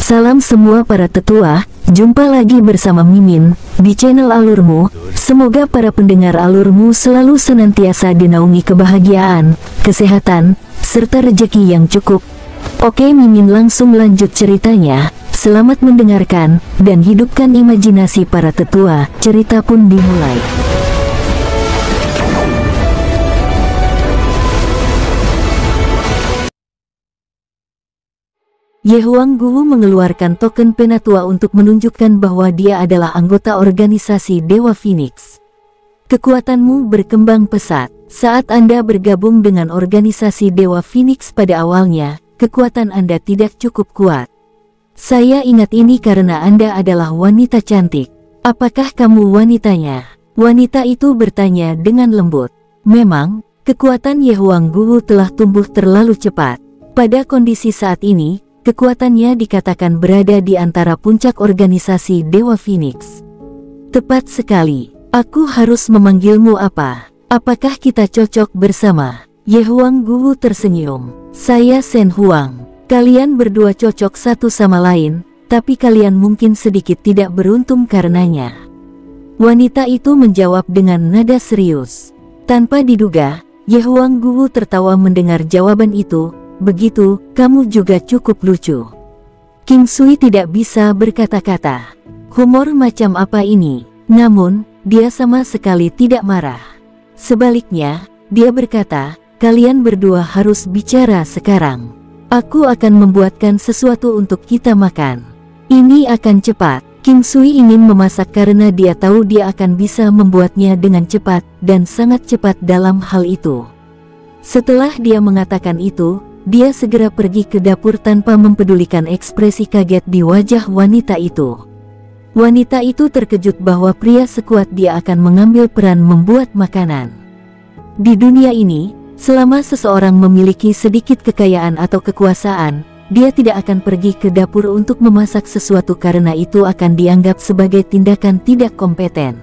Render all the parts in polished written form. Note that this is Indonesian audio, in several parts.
Salam semua para tetua, jumpa lagi bersama Mimin di channel Alurmu. Semoga para pendengar Alurmu selalu senantiasa dinaungi kebahagiaan, kesehatan, serta rezeki yang cukup. Oke, Mimin langsung lanjut ceritanya. Selamat mendengarkan dan hidupkan imajinasi para tetua. Cerita pun dimulai. Ye Huangguwu mengeluarkan token penatua untuk menunjukkan bahwa dia adalah anggota organisasi Dewa Phoenix. Kekuatanmu berkembang pesat. Saat Anda bergabung dengan organisasi Dewa Phoenix pada awalnya, kekuatan Anda tidak cukup kuat. Saya ingat ini karena Anda adalah wanita cantik. Apakah kamu wanitanya? Wanita itu bertanya dengan lembut. Memang, kekuatan Ye Huangguwu telah tumbuh terlalu cepat. Pada kondisi saat ini, kekuatannya dikatakan berada di antara puncak organisasi Dewa Phoenix. Tepat sekali. Aku harus memanggilmu apa? Apakah kita cocok bersama? Ye Huangguwu tersenyum. Saya Shen Huang. Kalian berdua cocok satu sama lain, tapi kalian mungkin sedikit tidak beruntung karenanya. Wanita itu menjawab dengan nada serius. Tanpa diduga, Ye Huangguwu tertawa mendengar jawaban itu. Begitu, kamu juga cukup lucu. King Sui tidak bisa berkata-kata. Humor macam apa ini? Namun, dia sama sekali tidak marah. Sebaliknya, dia berkata, kalian berdua harus bicara sekarang. Aku akan membuatkan sesuatu untuk kita makan. Ini akan cepat. King Sui ingin memasak karena dia tahu dia akan bisa membuatnya dengan cepat dan sangat cepat dalam hal itu. Setelah dia mengatakan itu, dia segera pergi ke dapur tanpa mempedulikan ekspresi kaget di wajah wanita itu. Wanita itu terkejut bahwa pria sekuat dia akan mengambil peran membuat makanan. Di dunia ini, selama seseorang memiliki sedikit kekayaan atau kekuasaan, dia tidak akan pergi ke dapur untuk memasak sesuatu karena itu akan dianggap sebagai tindakan tidak kompeten.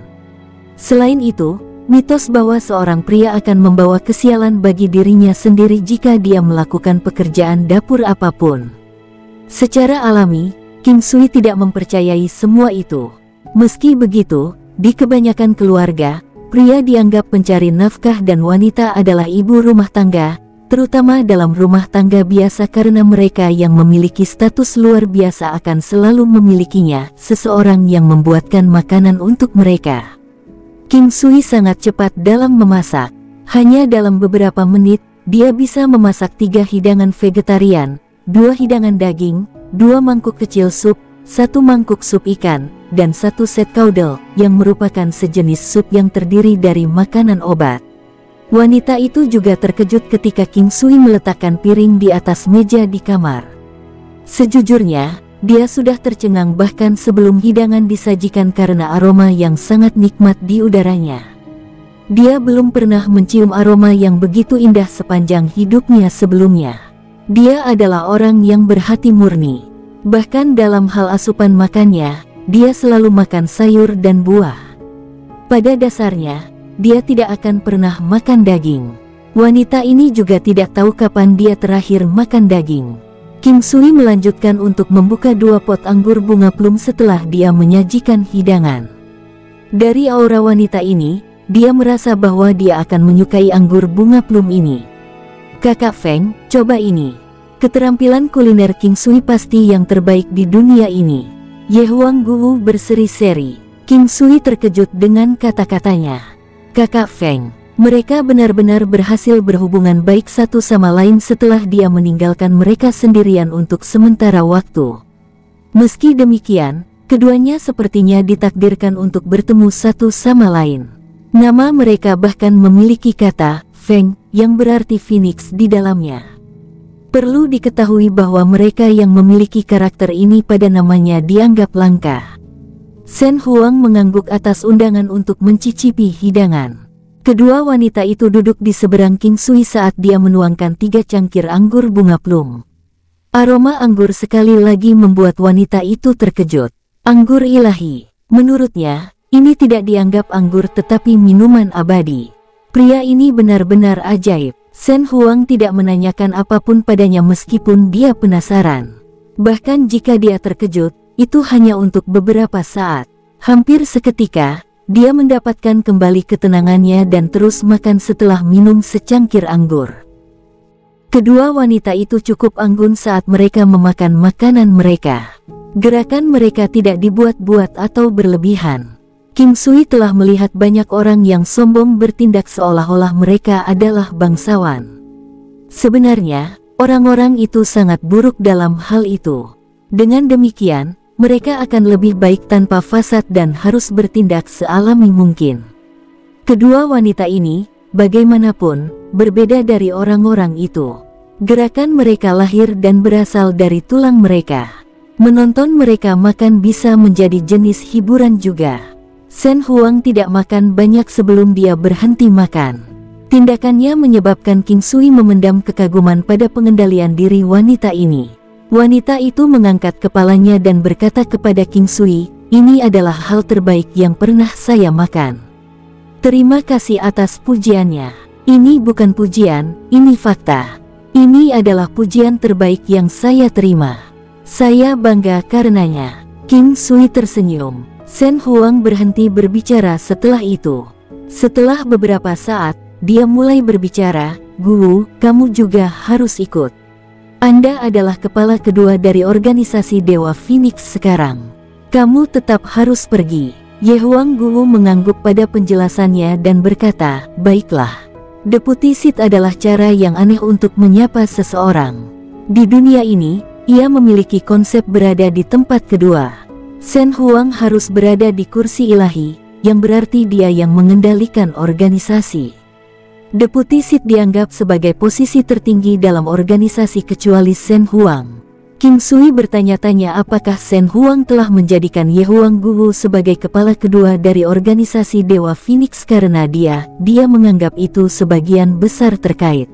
Selain itu, mitos bahwa seorang pria akan membawa kesialan bagi dirinya sendiri jika dia melakukan pekerjaan dapur apapun. Secara alami, King Sui tidak mempercayai semua itu. Meski begitu, di kebanyakan keluarga, pria dianggap pencari nafkah dan wanita adalah ibu rumah tangga, terutama dalam rumah tangga biasa karena mereka yang memiliki status luar biasa akan selalu memilikinya, seseorang yang membuatkan makanan untuk mereka. King Sui sangat cepat dalam memasak. Hanya dalam beberapa menit, dia bisa memasak 3 hidangan vegetarian, 2 hidangan daging, 2 mangkuk kecil sup, 1 mangkuk sup ikan, dan 1 set caudel, yang merupakan sejenis sup yang terdiri dari makanan obat. Wanita itu juga terkejut ketika King Sui meletakkan piring di atas meja di kamar. Sejujurnya, dia sudah tercengang bahkan sebelum hidangan disajikan karena aroma yang sangat nikmat di udaranya. Dia belum pernah mencium aroma yang begitu indah sepanjang hidupnya sebelumnya. Dia adalah orang yang berhati murni. Bahkan dalam hal asupan makannya, dia selalu makan sayur dan buah. Pada dasarnya, dia tidak akan pernah makan daging. Wanita ini juga tidak tahu kapan dia terakhir makan daging. King Sui melanjutkan untuk membuka 2 pot anggur bunga plum setelah dia menyajikan hidangan. Dari aura wanita ini, dia merasa bahwa dia akan menyukai anggur bunga plum ini. Kakak Feng, coba ini. Keterampilan kuliner King Sui pasti yang terbaik di dunia ini. Ye Huangguwu berseri-seri. King Sui terkejut dengan kata-katanya. Kakak Feng. Mereka benar-benar berhasil berhubungan baik satu sama lain setelah dia meninggalkan mereka sendirian untuk sementara waktu. Meski demikian, keduanya sepertinya ditakdirkan untuk bertemu satu sama lain. Nama mereka bahkan memiliki kata Feng yang berarti Phoenix di dalamnya. Perlu diketahui bahwa mereka yang memiliki karakter ini pada namanya dianggap langka. Shen Huang mengangguk atas undangan untuk mencicipi hidangan. Kedua wanita itu duduk di seberang King Sui saat dia menuangkan 3 cangkir anggur bunga plum. Aroma anggur sekali lagi membuat wanita itu terkejut. Anggur ilahi. Menurutnya, ini tidak dianggap anggur tetapi minuman abadi. Pria ini benar-benar ajaib. Shen Huang tidak menanyakan apapun padanya meskipun dia penasaran. Bahkan jika dia terkejut, itu hanya untuk beberapa saat. Hampir seketika, dia mendapatkan kembali ketenangannya dan terus makan setelah minum secangkir anggur. Kedua wanita itu cukup anggun saat mereka memakan makanan mereka. Gerakan mereka tidak dibuat-buat atau berlebihan. King Sui telah melihat banyak orang yang sombong bertindak seolah-olah mereka adalah bangsawan. Sebenarnya, orang-orang itu sangat buruk dalam hal itu. Dengan demikian, mereka akan lebih baik tanpa fasad dan harus bertindak sealami mungkin. Kedua wanita ini, bagaimanapun, berbeda dari orang-orang itu. Gerakan mereka lahir dan berasal dari tulang mereka. Menonton mereka makan bisa menjadi jenis hiburan juga. Shen Huang tidak makan banyak sebelum dia berhenti makan. Tindakannya menyebabkan King Sui memendam kekaguman pada pengendalian diri wanita ini. Wanita itu mengangkat kepalanya dan berkata kepada King Sui, "Ini adalah hal terbaik yang pernah saya makan. Terima kasih atas pujiannya." "Ini bukan pujian, ini fakta. Ini adalah pujian terbaik yang saya terima. Saya bangga karenanya." King Sui tersenyum. Shen Huang berhenti berbicara setelah itu. Setelah beberapa saat, dia mulai berbicara, "Guru, kamu juga harus ikut. Anda adalah kepala kedua dari organisasi Dewa Phoenix sekarang. Kamu tetap harus pergi." Ye Huang Guru mengangguk pada penjelasannya dan berkata, "Baiklah. Deputi Sid adalah cara yang aneh untuk menyapa seseorang. Di dunia ini, ia memiliki konsep berada di tempat kedua. Shen Huang harus berada di kursi ilahi, yang berarti dia yang mengendalikan organisasi. Deputi Sid dianggap sebagai posisi tertinggi dalam organisasi kecuali Shen Huang." King Sui bertanya-tanya apakah Shen Huang telah menjadikan Ye Huang Guru sebagai kepala kedua dari organisasi Dewa Phoenix karena dia menganggap itu sebagian besar terkait.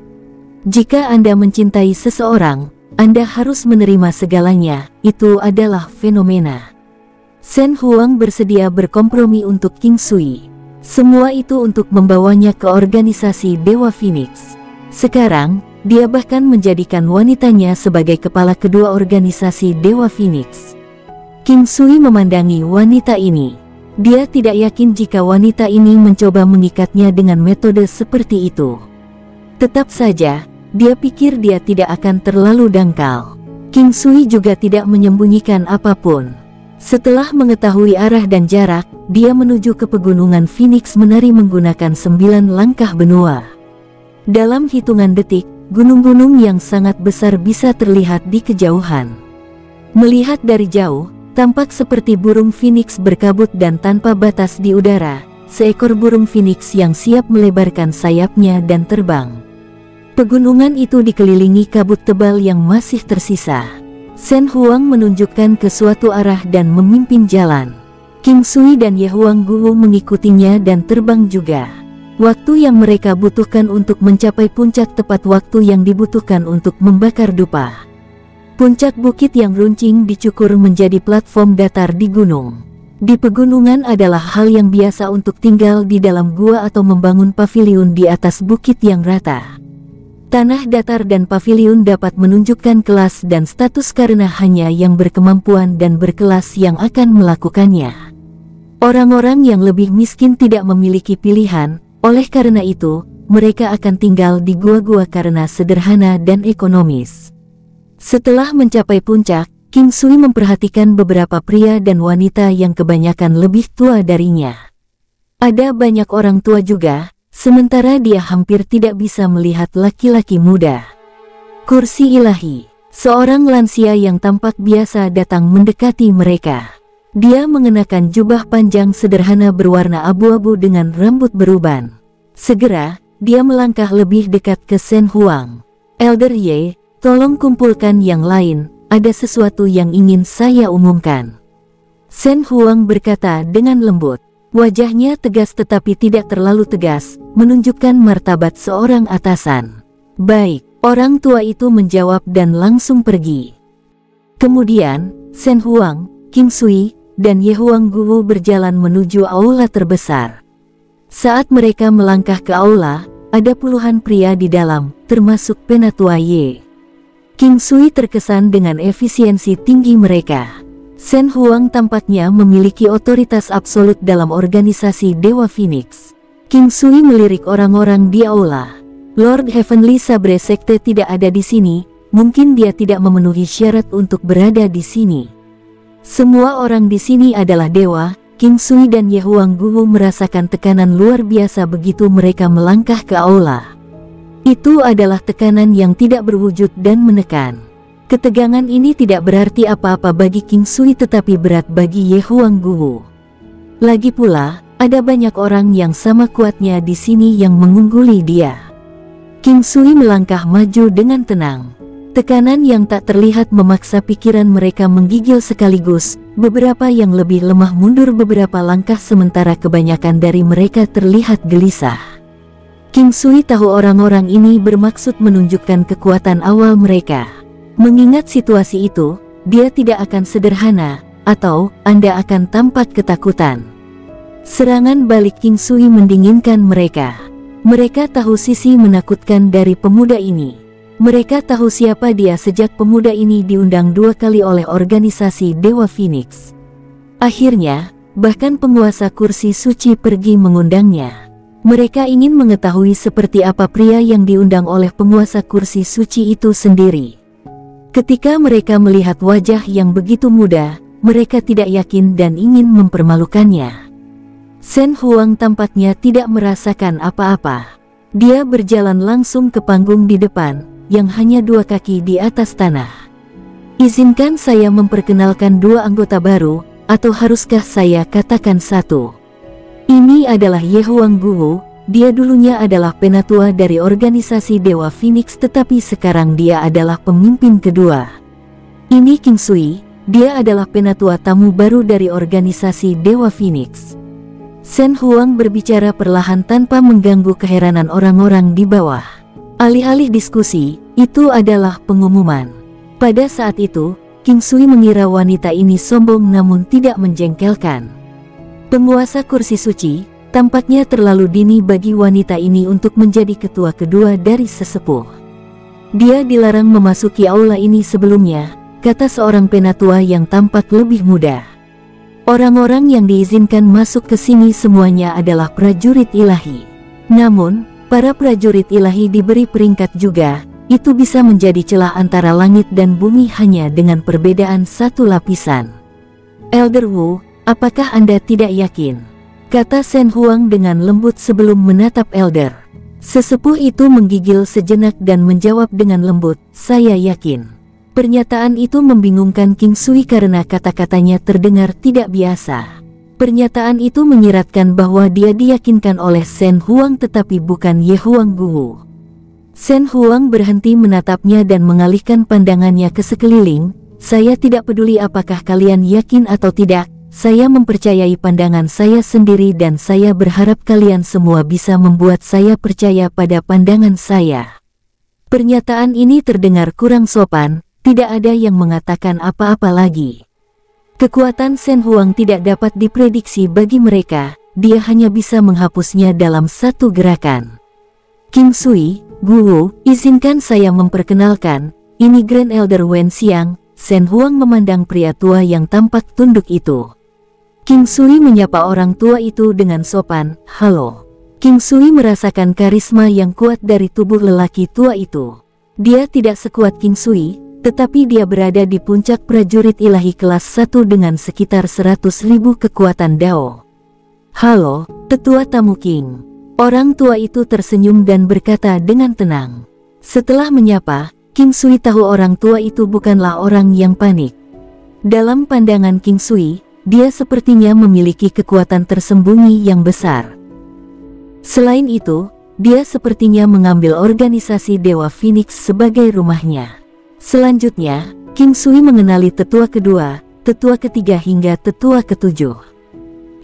Jika Anda mencintai seseorang, Anda harus menerima segalanya, itu adalah fenomena. Shen Huang bersedia berkompromi untuk King Sui. Semua itu untuk membawanya ke organisasi Dewa Phoenix. Sekarang, dia bahkan menjadikan wanitanya sebagai kepala kedua organisasi Dewa Phoenix. King Sui memandangi wanita ini. Dia tidak yakin jika wanita ini mencoba mengikatnya dengan metode seperti itu. Tetap saja, dia pikir dia tidak akan terlalu dangkal. King Sui juga tidak menyembunyikan apapun. Setelah mengetahui arah dan jarak, dia menuju ke pegunungan Phoenix menari menggunakan 9 langkah benua. Dalam hitungan detik, gunung-gunung yang sangat besar bisa terlihat di kejauhan. Melihat dari jauh, tampak seperti burung Phoenix berkabut dan tanpa batas di udara, seekor burung Phoenix yang siap melebarkan sayapnya dan terbang. Pegunungan itu dikelilingi kabut tebal yang masih tersisa. Shen Huang menunjukkan ke suatu arah dan memimpin jalan. King Sui dan Ye Huang Guru mengikutinya dan terbang juga. Waktu yang mereka butuhkan untuk mencapai puncak tepat waktu yang dibutuhkan untuk membakar dupa. Puncak bukit yang runcing dicukur menjadi platform datar di gunung. Di pegunungan adalah hal yang biasa untuk tinggal di dalam gua atau membangun paviliun di atas bukit yang rata. Tanah datar dan paviliun dapat menunjukkan kelas dan status karena hanya yang berkemampuan dan berkelas yang akan melakukannya. Orang-orang yang lebih miskin tidak memiliki pilihan, oleh karena itu, mereka akan tinggal di gua-gua karena sederhana dan ekonomis. Setelah mencapai puncak, King Sui memperhatikan beberapa pria dan wanita yang kebanyakan lebih tua darinya. Ada banyak orang tua juga. Sementara dia hampir tidak bisa melihat laki-laki muda. Kursi ilahi. Seorang lansia yang tampak biasa datang mendekati mereka. Dia mengenakan jubah panjang sederhana berwarna abu-abu dengan rambut beruban. Segera, dia melangkah lebih dekat ke Shen Huang. "Elder Ye, tolong kumpulkan yang lain, ada sesuatu yang ingin saya umumkan." Shen Huang berkata dengan lembut. Wajahnya tegas tetapi tidak terlalu tegas, menunjukkan martabat seorang atasan. "Baik," orang tua itu menjawab dan langsung pergi. Kemudian, Shen Huang, King Sui, dan Ye Huang Guru berjalan menuju aula terbesar. Saat mereka melangkah ke aula, ada puluhan pria di dalam, termasuk Penatua Ye. King Sui terkesan dengan efisiensi tinggi mereka. Shen Huang tampaknya memiliki otoritas absolut dalam organisasi Dewa Phoenix. King Sui melirik orang-orang di aula. Lord Heavenly Sabre Sekte tidak ada di sini, mungkin dia tidak memenuhi syarat untuk berada di sini. Semua orang di sini adalah dewa. King Sui dan Ye Huang Guwu merasakan tekanan luar biasa begitu mereka melangkah ke aula. Itu adalah tekanan yang tidak berwujud dan menekan. Ketegangan ini tidak berarti apa-apa bagi King Sui tetapi berat bagi Ye Huang Guwu. Lagi pula, ada banyak orang yang sama kuatnya di sini yang mengungguli dia. King Sui melangkah maju dengan tenang. Tekanan yang tak terlihat memaksa pikiran mereka menggigil sekaligus. Beberapa yang lebih lemah mundur beberapa langkah sementara kebanyakan dari mereka terlihat gelisah. King Sui tahu orang-orang ini bermaksud menunjukkan kekuatan awal mereka. Mengingat situasi itu, dia tidak akan sederhana, atau Anda akan tampak ketakutan. Serangan balik King Sui mendinginkan mereka. Mereka tahu sisi menakutkan dari pemuda ini. Mereka tahu siapa dia sejak pemuda ini diundang 2 kali oleh organisasi Dewa Phoenix. Akhirnya, bahkan penguasa kursi suci pergi mengundangnya. Mereka ingin mengetahui seperti apa pria yang diundang oleh penguasa kursi suci itu sendiri. Ketika mereka melihat wajah yang begitu muda, mereka tidak yakin dan ingin mempermalukannya. Shen Huang tampaknya tidak merasakan apa-apa. Dia berjalan langsung ke panggung di depan, yang hanya 2 kaki di atas tanah. Izinkan saya memperkenalkan 2 anggota baru, atau haruskah saya katakan 1? Ini adalah Ye Huang Guwu. Dia dulunya adalah penatua dari organisasi Dewa Phoenix tetapi sekarang dia adalah pemimpin kedua. Ini King Sui, dia adalah penatua tamu baru dari organisasi Dewa Phoenix. Shen Huang berbicara perlahan tanpa mengganggu keheranan orang-orang di bawah. Alih-alih diskusi, itu adalah pengumuman. Pada saat itu, King Sui mengira wanita ini sombong namun tidak menjengkelkan. Penguasa kursi suci, tampaknya terlalu dini bagi wanita ini untuk menjadi ketua kedua dari sesepuh. Dia dilarang memasuki aula ini sebelumnya, kata seorang penatua yang tampak lebih muda. Orang-orang yang diizinkan masuk ke sini semuanya adalah prajurit ilahi. Namun, para prajurit ilahi diberi peringkat juga, itu bisa menjadi celah antara langit dan bumi hanya dengan perbedaan 1 lapisan. Elder Wu, apakah Anda tidak yakin? Kata Shen Huang dengan lembut sebelum menatap Elder. Sesepuh itu menggigil sejenak dan menjawab dengan lembut, saya yakin. Pernyataan itu membingungkan King Sui karena kata-katanya terdengar tidak biasa. Pernyataan itu menyiratkan bahwa dia diyakinkan oleh Shen Huang tetapi bukan Ye Huang Guwu. Shen Huang berhenti menatapnya dan mengalihkan pandangannya ke sekeliling. Saya tidak peduli apakah kalian yakin atau tidak. Saya mempercayai pandangan saya sendiri dan saya berharap kalian semua bisa membuat saya percaya pada pandangan saya. Pernyataan ini terdengar kurang sopan, tidak ada yang mengatakan apa-apa lagi. Kekuatan Shen Huang tidak dapat diprediksi bagi mereka, dia hanya bisa menghapusnya dalam 1 gerakan. King Sui, Guwu, izinkan saya memperkenalkan, ini Grand Elder Wen Xiang. Shen Huang memandang pria tua yang tampak tunduk itu. King Sui menyapa orang tua itu dengan sopan, halo. King Sui merasakan karisma yang kuat dari tubuh lelaki tua itu. Dia tidak sekuat King Sui, tetapi dia berada di puncak prajurit ilahi kelas 1 dengan sekitar 100.000 kekuatan Dao. Halo, tetua tamu King. Orang tua itu tersenyum dan berkata dengan tenang. Setelah menyapa, King Sui tahu orang tua itu bukanlah orang yang panik. Dalam pandangan King Sui, dia sepertinya memiliki kekuatan tersembunyi yang besar. Selain itu, dia sepertinya mengambil organisasi Dewa Phoenix sebagai rumahnya. Selanjutnya, King Sui mengenali tetua kedua, tetua ketiga hingga tetua ketujuh.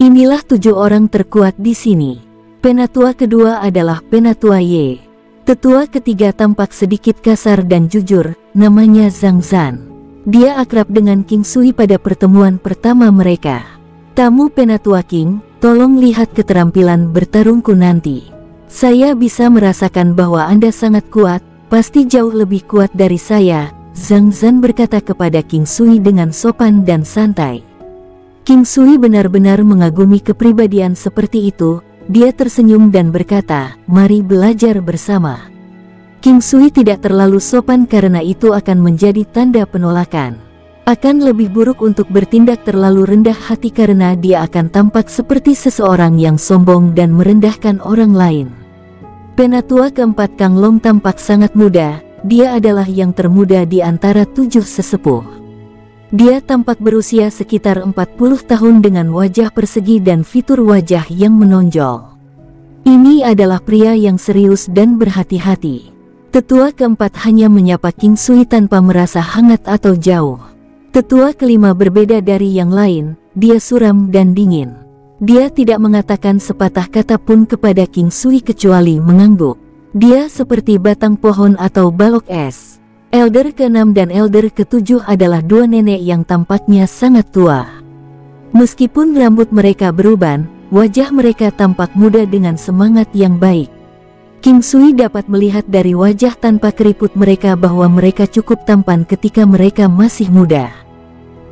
Inilah 7 orang terkuat di sini. Penatua kedua adalah Penatua Ye. Tetua ketiga tampak sedikit kasar dan jujur, namanya Zhang Zhan. Dia akrab dengan King Sui pada pertemuan pertama mereka. Tamu Penatua King, tolong lihat keterampilan bertarungku nanti. Saya bisa merasakan bahwa Anda sangat kuat, pasti jauh lebih kuat dari saya. Zhang Zhan berkata kepada King Sui dengan sopan dan santai. King Sui benar-benar mengagumi kepribadian seperti itu. Dia tersenyum dan berkata, "Mari belajar bersama." King Sui tidak terlalu sopan karena itu akan menjadi tanda penolakan. Akan lebih buruk untuk bertindak terlalu rendah hati karena dia akan tampak seperti seseorang yang sombong dan merendahkan orang lain. Penatua keempat Kang Long tampak sangat muda. Dia adalah yang termuda di antara 7 sesepuh. Dia tampak berusia sekitar 40 tahun dengan wajah persegi dan fitur wajah yang menonjol. Ini adalah pria yang serius dan berhati-hati. Tetua keempat hanya menyapa King Sui tanpa merasa hangat atau jauh. Tetua kelima berbeda dari yang lain, dia suram dan dingin. Dia tidak mengatakan sepatah kata pun kepada King Sui kecuali mengangguk. Dia seperti batang pohon atau balok es. Elder ke-6 dan Elder ke-7 adalah dua nenek yang tampaknya sangat tua. Meskipun rambut mereka beruban, wajah mereka tampak muda dengan semangat yang baik. King Sui dapat melihat dari wajah tanpa keriput mereka bahwa mereka cukup tampan ketika mereka masih muda.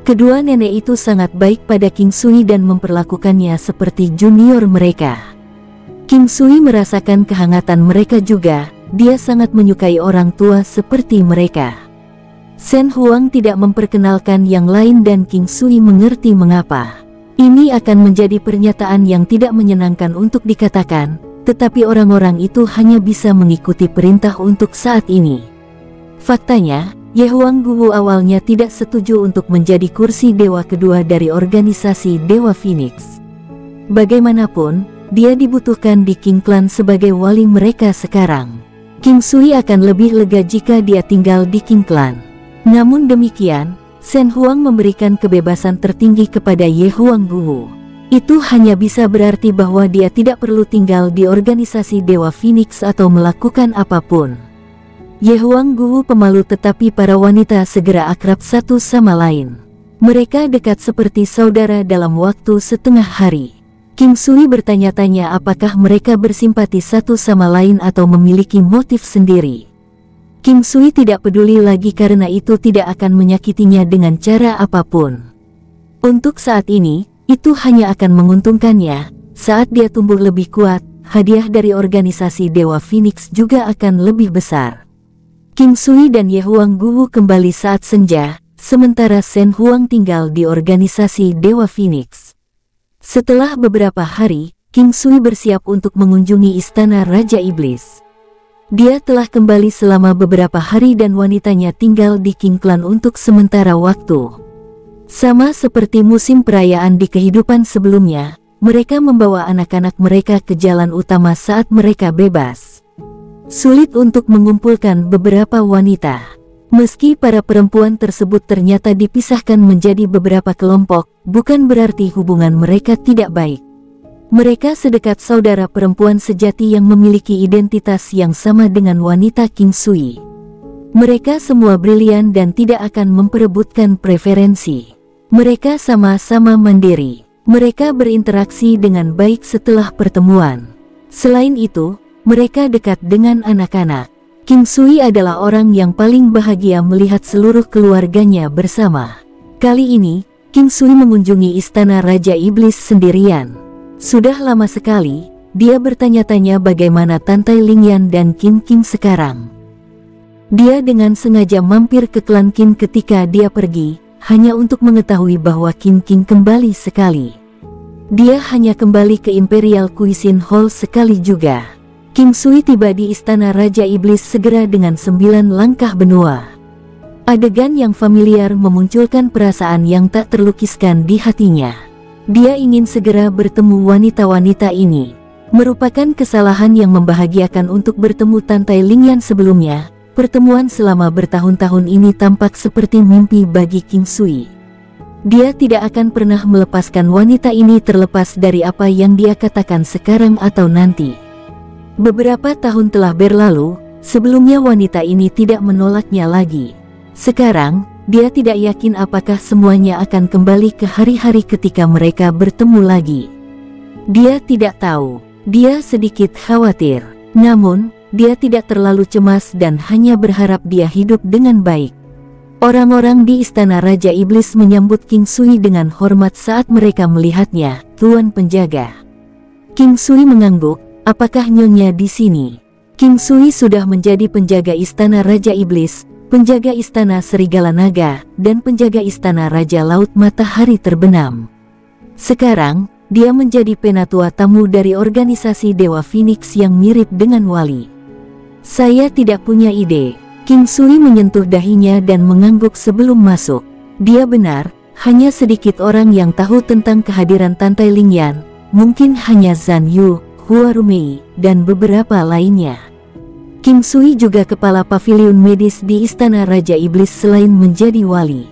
Kedua nenek itu sangat baik pada King Sui dan memperlakukannya seperti junior mereka. King Sui merasakan kehangatan mereka juga. Dia sangat menyukai orang tua seperti mereka. Shen Huang tidak memperkenalkan yang lain dan King Sui mengerti mengapa. Ini akan menjadi pernyataan yang tidak menyenangkan untuk dikatakan, tetapi orang-orang itu hanya bisa mengikuti perintah untuk saat ini. Faktanya, Ye Huang Guwu awalnya tidak setuju untuk menjadi kursi dewa kedua dari organisasi Dewa Phoenix. Bagaimanapun, dia dibutuhkan di King Clan sebagai wali mereka sekarang. King Sui akan lebih lega jika dia tinggal di King Clan. Namun demikian, Shen Huang memberikan kebebasan tertinggi kepada Ye Huang Guwu. Itu hanya bisa berarti bahwa dia tidak perlu tinggal di organisasi Dewa Phoenix atau melakukan apapun. Ye Huang Guwu pemalu tetapi para wanita segera akrab satu sama lain. Mereka dekat seperti saudara dalam waktu setengah hari. King Sui bertanya-tanya apakah mereka bersimpati satu sama lain atau memiliki motif sendiri. King Sui tidak peduli lagi karena itu tidak akan menyakitinya dengan cara apapun. Untuk saat ini, itu hanya akan menguntungkannya. Saat dia tumbuh lebih kuat, hadiah dari organisasi Dewa Phoenix juga akan lebih besar. King Sui dan Ye Huang Guwu kembali saat senja, sementara Shen Huang tinggal di organisasi Dewa Phoenix. Setelah beberapa hari, King Sui bersiap untuk mengunjungi istana Raja Iblis. Dia telah kembali selama beberapa hari dan wanitanya tinggal di King Clan untuk sementara waktu. Sama seperti musim perayaan di kehidupan sebelumnya, mereka membawa anak-anak mereka ke jalan utama saat mereka bebas. Sulit untuk mengumpulkan beberapa wanita. Meski para perempuan tersebut ternyata dipisahkan menjadi beberapa kelompok, bukan berarti hubungan mereka tidak baik. Mereka sedekat saudara perempuan sejati yang memiliki identitas yang sama dengan wanita King Sui. Mereka semua brilian dan tidak akan memperebutkan preferensi. Mereka sama-sama mandiri. Mereka berinteraksi dengan baik setelah pertemuan. Selain itu, mereka dekat dengan anak-anak. King Sui adalah orang yang paling bahagia melihat seluruh keluarganya bersama. Kali ini, King Sui mengunjungi istana Raja Iblis sendirian. Sudah lama sekali, dia bertanya-tanya bagaimana Tantai Lingyan dan Qin Qing sekarang. Dia dengan sengaja mampir ke klan Qin ketika dia pergi, hanya untuk mengetahui bahwa Qin Qing kembali sekali. Dia hanya kembali ke Imperial Cuisine Hall sekali juga. King Sui tiba di istana Raja Iblis segera dengan 9 langkah benua. Adegan yang familiar memunculkan perasaan yang tak terlukiskan di hatinya. Dia ingin segera bertemu wanita-wanita ini. Merupakan kesalahan yang membahagiakan untuk bertemu Tantai Lingyan sebelumnya. Pertemuan selama bertahun-tahun ini tampak seperti mimpi bagi King Sui. Dia tidak akan pernah melepaskan wanita ini terlepas dari apa yang dia katakan sekarang atau nanti. Beberapa tahun telah berlalu, sebelumnya wanita ini tidak menolaknya lagi. Sekarang, dia tidak yakin apakah semuanya akan kembali ke hari-hari ketika mereka bertemu lagi. Dia tidak tahu, dia sedikit khawatir. Namun, dia tidak terlalu cemas dan hanya berharap dia hidup dengan baik. Orang-orang di istana Raja Iblis menyambut King Sui dengan hormat saat mereka melihatnya, Tuan Penjaga. King Sui mengangguk, apakah Nyonya di sini? King Sui sudah menjadi penjaga istana Raja Iblis, penjaga istana Serigala Naga, dan penjaga istana Raja Laut Matahari Terbenam. Sekarang, dia menjadi penatua tamu dari organisasi Dewa Phoenix yang mirip dengan wali. Saya tidak punya ide. King Sui menyentuh dahinya dan mengangguk sebelum masuk. Dia benar, hanya sedikit orang yang tahu tentang kehadiran Tantai Lingyan, mungkin hanya Zhan Yu, Hua Rumei, dan beberapa lainnya. King Sui juga kepala paviliun medis di istana Raja Iblis selain menjadi wali.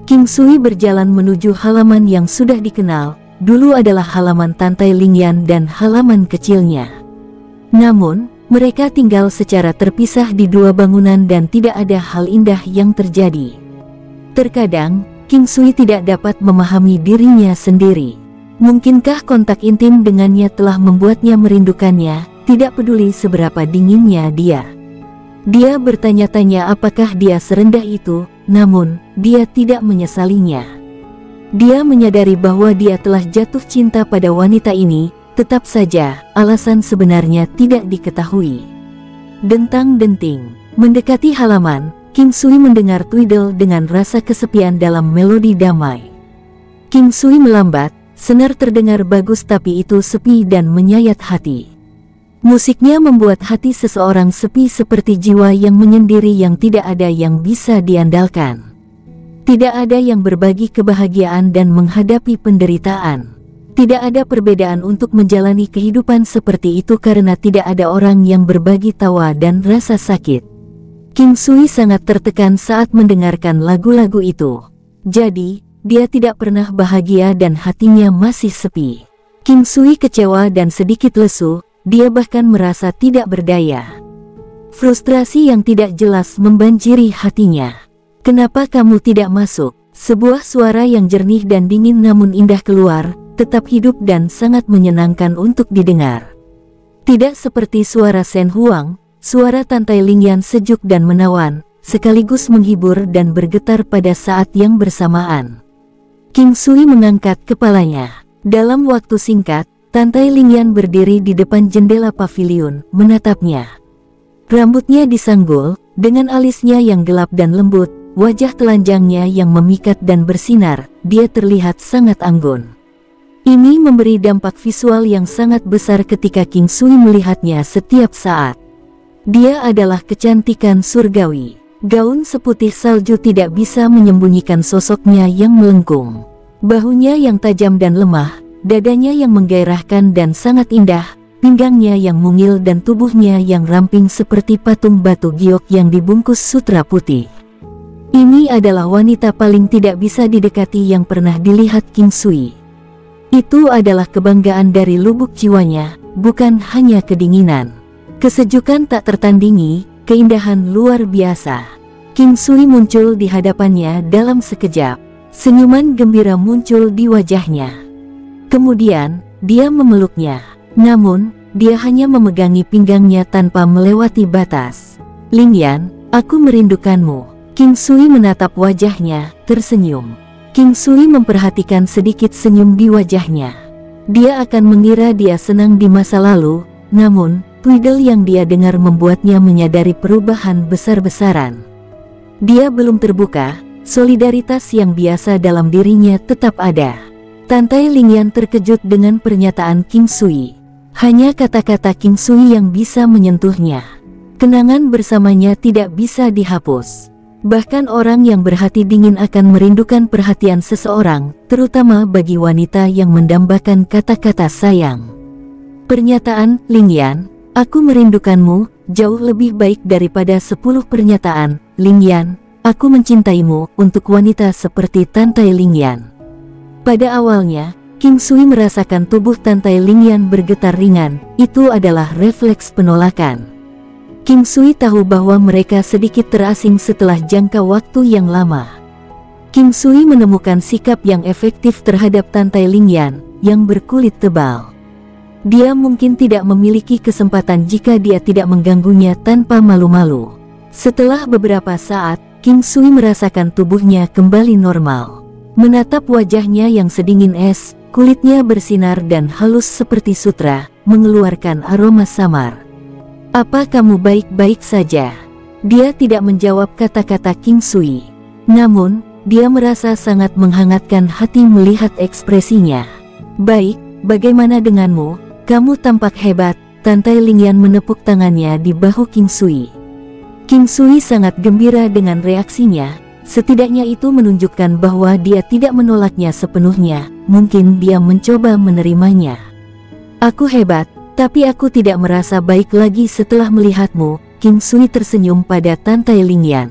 King Sui berjalan menuju halaman yang sudah dikenal, dulu adalah halaman Tantai Lingyan dan halaman kecilnya. Namun, mereka tinggal secara terpisah di dua bangunan dan tidak ada hal indah yang terjadi. Terkadang, King Sui tidak dapat memahami dirinya sendiri. Mungkinkah kontak intim dengannya telah membuatnya merindukannya, tidak peduli seberapa dinginnya dia. Dia bertanya-tanya apakah dia serendah itu, namun, dia tidak menyesalinya. Dia menyadari bahwa dia telah jatuh cinta pada wanita ini, tetap saja, alasan sebenarnya tidak diketahui. Dentang-denting. Mendekati halaman, King Sui mendengar Tweedle dengan rasa kesepian dalam melodi damai. King Sui melambat, senar terdengar bagus tapi itu sepi dan menyayat hati. Musiknya membuat hati seseorang sepi seperti jiwa yang menyendiri yang tidak ada yang bisa diandalkan. Tidak ada yang berbagi kebahagiaan dan menghadapi penderitaan. Tidak ada perbedaan untuk menjalani kehidupan seperti itu karena tidak ada orang yang berbagi tawa dan rasa sakit. King Sui sangat tertekan saat mendengarkan lagu-lagu itu. Jadi, dia tidak pernah bahagia dan hatinya masih sepi. King Sui kecewa dan sedikit lesu, dia bahkan merasa tidak berdaya. Frustrasi yang tidak jelas membanjiri hatinya. Kenapa kamu tidak masuk? Sebuah suara yang jernih dan dingin namun indah keluar, tetap hidup dan sangat menyenangkan untuk didengar. Tidak seperti suara Shen Huang, suara Tantai Lingyan sejuk dan menawan, sekaligus menghibur dan bergetar pada saat yang bersamaan. King Sui mengangkat kepalanya. Dalam waktu singkat, Tantai Lingyan berdiri di depan jendela paviliun, menatapnya. Rambutnya disanggul, dengan alisnya yang gelap dan lembut, wajah telanjangnya yang memikat dan bersinar, dia terlihat sangat anggun. Ini memberi dampak visual yang sangat besar ketika King Sui melihatnya setiap saat. Dia adalah kecantikan surgawi. Gaun seputih salju tidak bisa menyembunyikan sosoknya yang melengkung. Bahunya yang tajam dan lemah, dadanya yang menggairahkan dan sangat indah, pinggangnya yang mungil dan tubuhnya yang ramping seperti patung batu giok yang dibungkus sutra putih. Ini adalah wanita paling tidak bisa didekati yang pernah dilihat King Sui. Itu adalah kebanggaan dari lubuk jiwanya, bukan hanya kedinginan. Kesejukan tak tertandingi, keindahan luar biasa. King Sui muncul di hadapannya dalam sekejap. Senyuman gembira muncul di wajahnya. Kemudian, dia memeluknya. Namun, dia hanya memegangi pinggangnya tanpa melewati batas. Lingyan, aku merindukanmu. King Sui menatap wajahnya, tersenyum. King Sui memperhatikan sedikit senyum di wajahnya. Dia akan mengira dia senang di masa lalu, namun, Tweedle yang dia dengar membuatnya menyadari perubahan besar-besaran. Dia belum terbuka, solidaritas yang biasa dalam dirinya tetap ada. Tantai Lingyan terkejut dengan pernyataan King Sui. Hanya kata-kata King Sui yang bisa menyentuhnya. Kenangan bersamanya tidak bisa dihapus. Bahkan orang yang berhati dingin akan merindukan perhatian seseorang, terutama bagi wanita yang mendambakan kata-kata sayang. Pernyataan, Lingyan, aku merindukanmu, jauh lebih baik daripada 10 pernyataan, Lingyan, aku mencintaimu, untuk wanita seperti Tantai Lingyan. Pada awalnya, King Sui merasakan tubuh Tantai Lingyan bergetar ringan, itu adalah refleks penolakan. King Sui tahu bahwa mereka sedikit terasing setelah jangka waktu yang lama. King Sui menemukan sikap yang efektif terhadap Tantai Lingyan, yang berkulit tebal. Dia mungkin tidak memiliki kesempatan jika dia tidak mengganggunya tanpa malu-malu. Setelah beberapa saat, King Sui merasakan tubuhnya kembali normal. Menatap wajahnya yang sedingin es, kulitnya bersinar dan halus seperti sutra, mengeluarkan aroma samar. "Apa kamu baik-baik saja?" Dia tidak menjawab kata-kata King Sui. Namun, dia merasa sangat menghangatkan hati melihat ekspresinya. "Baik, bagaimana denganmu? Kamu tampak hebat." Tantai Lingyan menepuk tangannya di bahu King Sui. King Sui sangat gembira dengan reaksinya. Setidaknya itu menunjukkan bahwa dia tidak menolaknya sepenuhnya, mungkin dia mencoba menerimanya. "Aku hebat, tapi aku tidak merasa baik lagi setelah melihatmu." King Sui tersenyum pada Tantai Lingyan.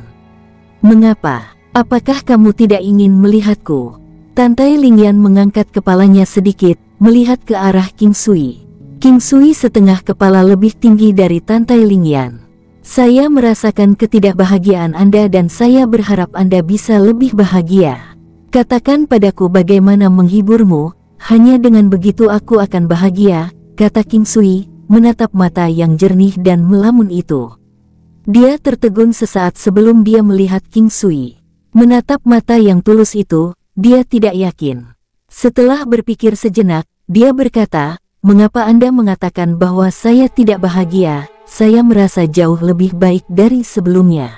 "Mengapa? Apakah kamu tidak ingin melihatku?" Tantai Lingyan mengangkat kepalanya sedikit, melihat ke arah King Sui. King Sui setengah kepala lebih tinggi dari Tantai Lingyan. "Saya merasakan ketidakbahagiaan Anda dan saya berharap Anda bisa lebih bahagia. Katakan padaku bagaimana menghiburmu, hanya dengan begitu aku akan bahagia," kata King Sui, menatap mata yang jernih dan melamun itu. Dia tertegun sesaat sebelum dia melihat King Sui. Menatap mata yang tulus itu, dia tidak yakin. Setelah berpikir sejenak, dia berkata, "Mengapa Anda mengatakan bahwa saya tidak bahagia? Saya merasa jauh lebih baik dari sebelumnya.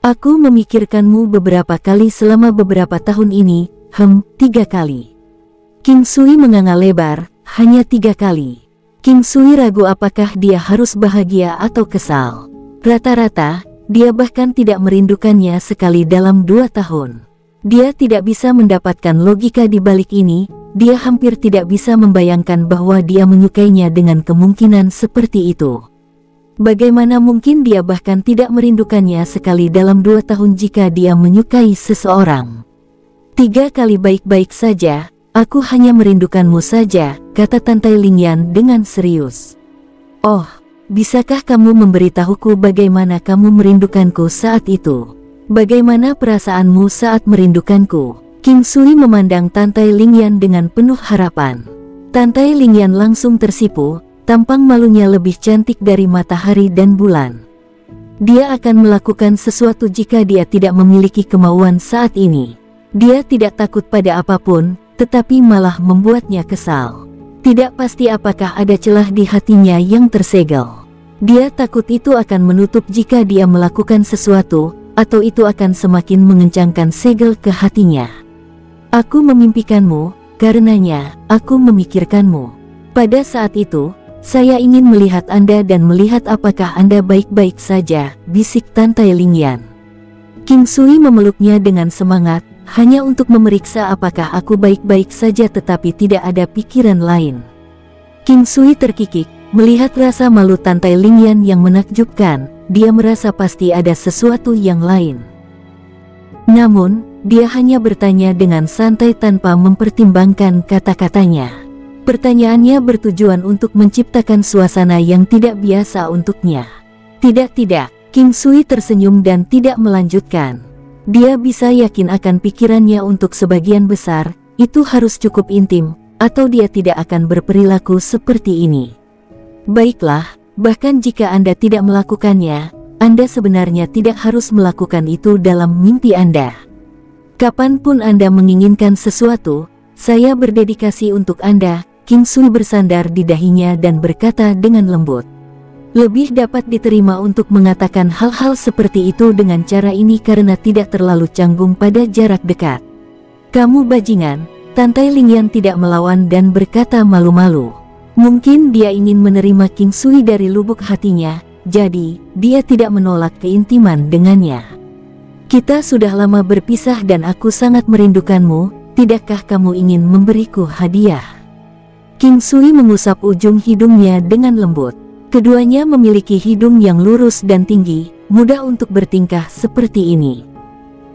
Aku memikirkanmu beberapa kali selama beberapa tahun ini." 3 kali. King Sui menganga lebar, "Hanya 3 kali." King Sui ragu apakah dia harus bahagia atau kesal. Rata-rata, dia bahkan tidak merindukannya sekali dalam 2 tahun. Dia tidak bisa mendapatkan logika di balik ini, dia hampir tidak bisa membayangkan bahwa dia menyukainya dengan kemungkinan seperti itu. Bagaimana mungkin dia bahkan tidak merindukannya sekali dalam 2 tahun jika dia menyukai seseorang? 3 kali baik-baik saja, "Aku hanya merindukanmu saja," kata Tantai Lingyan dengan serius. "Oh, bisakah kamu memberitahuku bagaimana kamu merindukanku saat itu? Bagaimana perasaanmu saat merindukanku?" King Sui memandang Tantai Lingyan dengan penuh harapan. Tantai Lingyan langsung tersipu, tampang malunya lebih cantik dari matahari dan bulan. Dia akan melakukan sesuatu jika dia tidak memiliki kemauan saat ini. Dia tidak takut pada apapun, tetapi malah membuatnya kesal. Tidak pasti apakah ada celah di hatinya yang tersegel. Dia takut itu akan menutup jika dia melakukan sesuatu, atau itu akan semakin mengencangkan segel ke hatinya. "Aku memimpikanmu, karenanya aku memikirkanmu. Pada saat itu, saya ingin melihat Anda dan melihat apakah Anda baik-baik saja," bisik Tantai Lingyan. King Sui memeluknya dengan semangat, hanya untuk memeriksa apakah aku baik-baik saja, tetapi tidak ada pikiran lain. King Sui terkikik, melihat rasa malu Tantai Lingyan yang menakjubkan, dia merasa pasti ada sesuatu yang lain. Namun, dia hanya bertanya dengan santai tanpa mempertimbangkan kata-katanya. Pertanyaannya bertujuan untuk menciptakan suasana yang tidak biasa untuknya. Tidak, King Sui tersenyum dan tidak melanjutkan. Dia bisa yakin akan pikirannya untuk sebagian besar, itu harus cukup intim, atau dia tidak akan berperilaku seperti ini. "Baiklah, bahkan jika Anda tidak melakukannya, Anda sebenarnya tidak harus melakukan itu dalam mimpi Anda. Kapanpun Anda menginginkan sesuatu, saya berdedikasi untuk Anda." King Sui bersandar di dahinya dan berkata dengan lembut. Lebih dapat diterima untuk mengatakan hal-hal seperti itu dengan cara ini karena tidak terlalu canggung pada jarak dekat. "Kamu bajingan," Tantai Lingyan tidak melawan dan berkata malu-malu. Mungkin dia ingin menerima King Sui dari lubuk hatinya, jadi dia tidak menolak keintiman dengannya. "Kita sudah lama berpisah dan aku sangat merindukanmu, tidakkah kamu ingin memberiku hadiah?" King Sui mengusap ujung hidungnya dengan lembut. Keduanya memiliki hidung yang lurus dan tinggi, mudah untuk bertingkah seperti ini.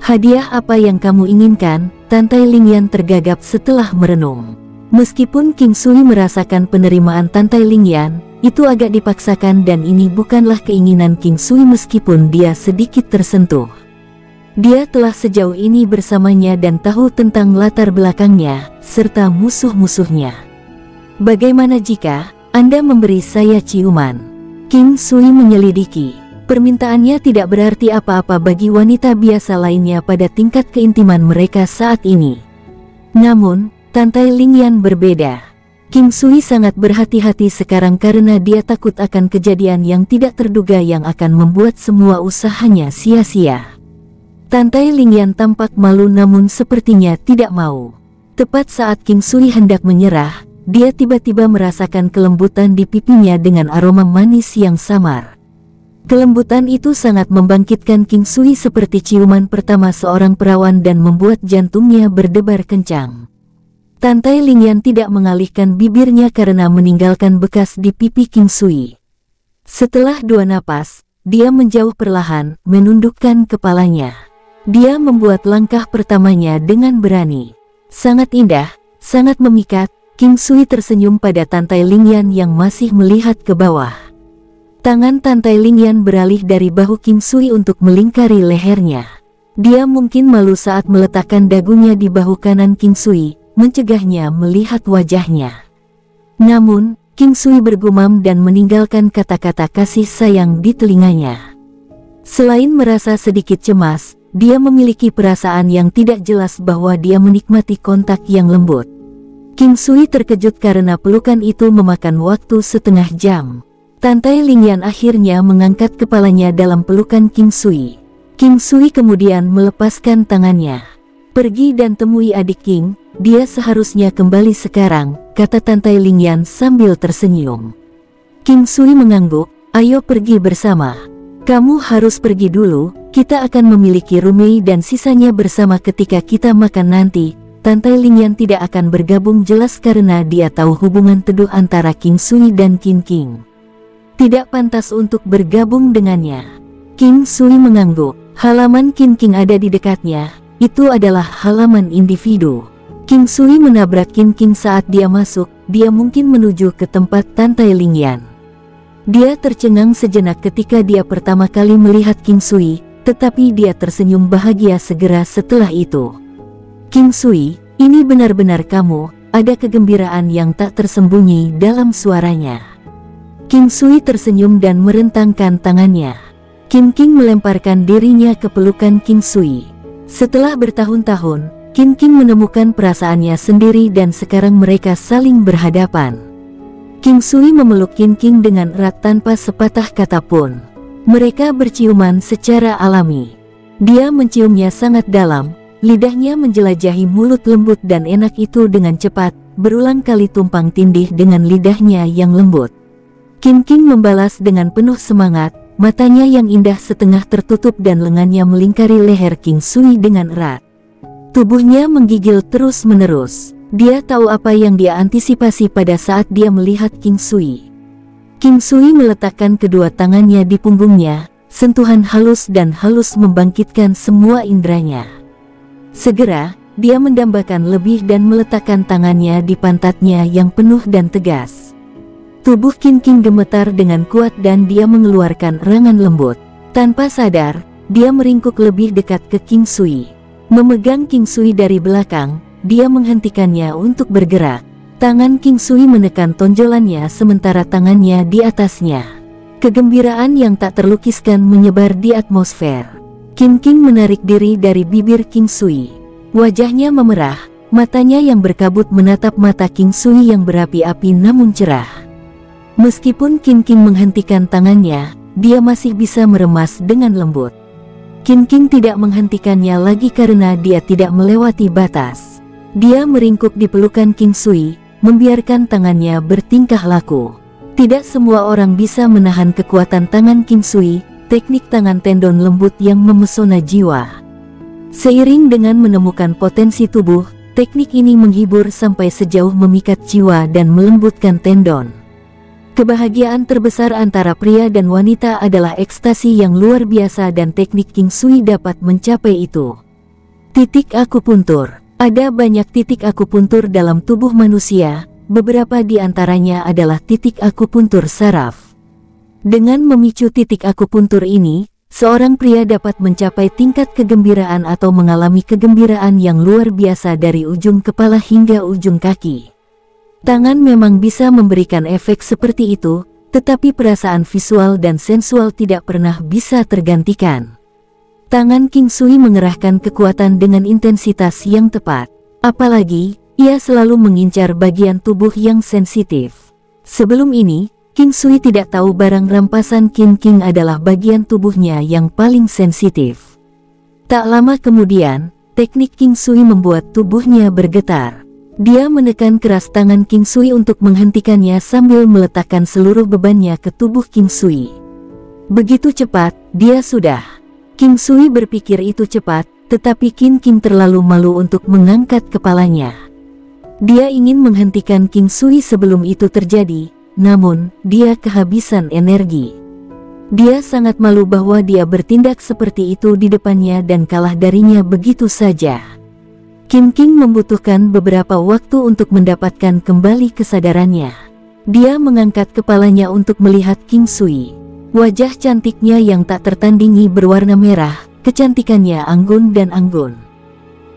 "Hadiah apa yang kamu inginkan?" Tantai Lingyan tergagap setelah merenung. Meskipun King Sui merasakan penerimaan Tantai Lingyan, itu agak dipaksakan dan ini bukanlah keinginan King Sui meskipun dia sedikit tersentuh. Dia telah sejauh ini bersamanya dan tahu tentang latar belakangnya, serta musuh-musuhnya. "Bagaimana jika Anda memberi saya ciuman?" King Sui menyelidiki. Permintaannya tidak berarti apa-apa bagi wanita biasa lainnya pada tingkat keintiman mereka saat ini. Namun, Tante Lingyan berbeda. King Sui sangat berhati-hati sekarang karena dia takut akan kejadian yang tidak terduga yang akan membuat semua usahanya sia-sia. Tante Lingyan tampak malu namun sepertinya tidak mau. Tepat saat King Sui hendak menyerah, dia tiba-tiba merasakan kelembutan di pipinya dengan aroma manis yang samar. Kelembutan itu sangat membangkitkan King Sui seperti ciuman pertama seorang perawan dan membuat jantungnya berdebar kencang. Tante Lingyan tidak mengalihkan bibirnya karena meninggalkan bekas di pipi King Sui. Setelah 2 napas, dia menjauh perlahan, menundukkan kepalanya. Dia membuat langkah pertamanya dengan berani. Sangat indah, sangat memikat, King Sui tersenyum pada Tante Lingyan yang masih melihat ke bawah. Tangan Tante Lingyan beralih dari bahu King Sui untuk melingkari lehernya. Dia mungkin malu saat meletakkan dagunya di bahu kanan King Sui, mencegahnya melihat wajahnya. Namun, King Sui bergumam dan meninggalkan kata-kata kasih sayang di telinganya. Selain merasa sedikit cemas, dia memiliki perasaan yang tidak jelas bahwa dia menikmati kontak yang lembut. King Sui terkejut karena pelukan itu memakan waktu setengah jam. Tante Lingyan akhirnya mengangkat kepalanya dalam pelukan King Sui. King Sui kemudian melepaskan tangannya. "Pergi dan temui adik King, dia seharusnya kembali sekarang," kata Tante Lingyan sambil tersenyum. King Sui mengangguk, "Ayo pergi bersama. Kamu harus pergi dulu, kita akan memiliki Rumei dan sisanya bersama ketika kita makan nanti." Tante Lingyan tidak akan bergabung jelas karena dia tahu hubungan teduh antara King Sui dan King King. Tidak pantas untuk bergabung dengannya. King Sui mengangguk. Halaman King King ada di dekatnya, itu adalah halaman individu. King Sui menabrak King King saat dia masuk, dia mungkin menuju ke tempat Tante Lingyan. Dia tercengang sejenak ketika dia pertama kali melihat King Sui, tetapi dia tersenyum bahagia segera setelah itu. "King Sui, ini benar-benar kamu," ada kegembiraan yang tak tersembunyi dalam suaranya. King Sui tersenyum dan merentangkan tangannya. King King melemparkan dirinya ke pelukan King Sui. Setelah bertahun-tahun, King King menemukan perasaannya sendiri dan sekarang mereka saling berhadapan. King Sui memeluk King King dengan erat tanpa sepatah kata pun. Mereka berciuman secara alami. Dia menciumnya sangat dalam, lidahnya menjelajahi mulut lembut dan enak itu dengan cepat, berulang kali tumpang tindih dengan lidahnya yang lembut. King King membalas dengan penuh semangat, matanya yang indah setengah tertutup dan lengannya melingkari leher King Sui dengan erat. Tubuhnya menggigil terus-menerus. Dia tahu apa yang dia antisipasi pada saat dia melihat King Sui. King Sui meletakkan kedua tangannya di punggungnya, sentuhan halus dan halus membangkitkan semua inderanya. Segera, dia mendambakan lebih dan meletakkan tangannya di pantatnya yang penuh dan tegas. Tubuh King King gemetar dengan kuat dan dia mengeluarkan erangan lembut. Tanpa sadar, dia meringkuk lebih dekat ke King Sui. Memegang King Sui dari belakang, dia menghentikannya untuk bergerak. Tangan King Sui menekan tonjolannya sementara tangannya di atasnya. Kegembiraan yang tak terlukiskan menyebar di atmosfer. King King menarik diri dari bibir King Sui. Wajahnya memerah, matanya yang berkabut menatap mata King Sui yang berapi-api namun cerah. Meskipun King King menghentikan tangannya, dia masih bisa meremas dengan lembut. King King tidak menghentikannya lagi karena dia tidak melewati batas. Dia meringkuk di pelukan King Sui, membiarkan tangannya bertingkah laku. Tidak semua orang bisa menahan kekuatan tangan King Sui, teknik tangan tendon lembut yang memesona jiwa. Seiring dengan menemukan potensi tubuh, teknik ini menghibur sampai sejauh memikat jiwa dan melembutkan tendon. Kebahagiaan terbesar antara pria dan wanita adalah ekstasi yang luar biasa dan teknik King Sui dapat mencapai itu. Titik akupuntur. Ada banyak titik akupuntur dalam tubuh manusia, beberapa di antaranya adalah titik akupuntur saraf. Dengan memicu titik akupuntur ini, seorang pria dapat mencapai tingkat kegembiraan atau mengalami kegembiraan yang luar biasa dari ujung kepala hingga ujung kaki. Tangan memang bisa memberikan efek seperti itu, tetapi perasaan visual dan sensual tidak pernah bisa tergantikan. Tangan King Sui mengerahkan kekuatan dengan intensitas yang tepat. Apalagi, ia selalu mengincar bagian tubuh yang sensitif. Sebelum ini, King Sui tidak tahu barang rampasan King adalah bagian tubuhnya yang paling sensitif. Tak lama kemudian, teknik King Sui membuat tubuhnya bergetar. Dia menekan keras tangan King Sui untuk menghentikannya sambil meletakkan seluruh bebannya ke tubuh King Sui. Begitu cepat, dia sudah. King Sui berpikir itu cepat, tetapi King terlalu malu untuk mengangkat kepalanya. Dia ingin menghentikan King Sui sebelum itu terjadi, namun dia kehabisan energi. Dia sangat malu bahwa dia bertindak seperti itu di depannya dan kalah darinya begitu saja. King membutuhkan beberapa waktu untuk mendapatkan kembali kesadarannya. Dia mengangkat kepalanya untuk melihat King Sui. Wajah cantiknya yang tak tertandingi berwarna merah, kecantikannya anggun dan anggun.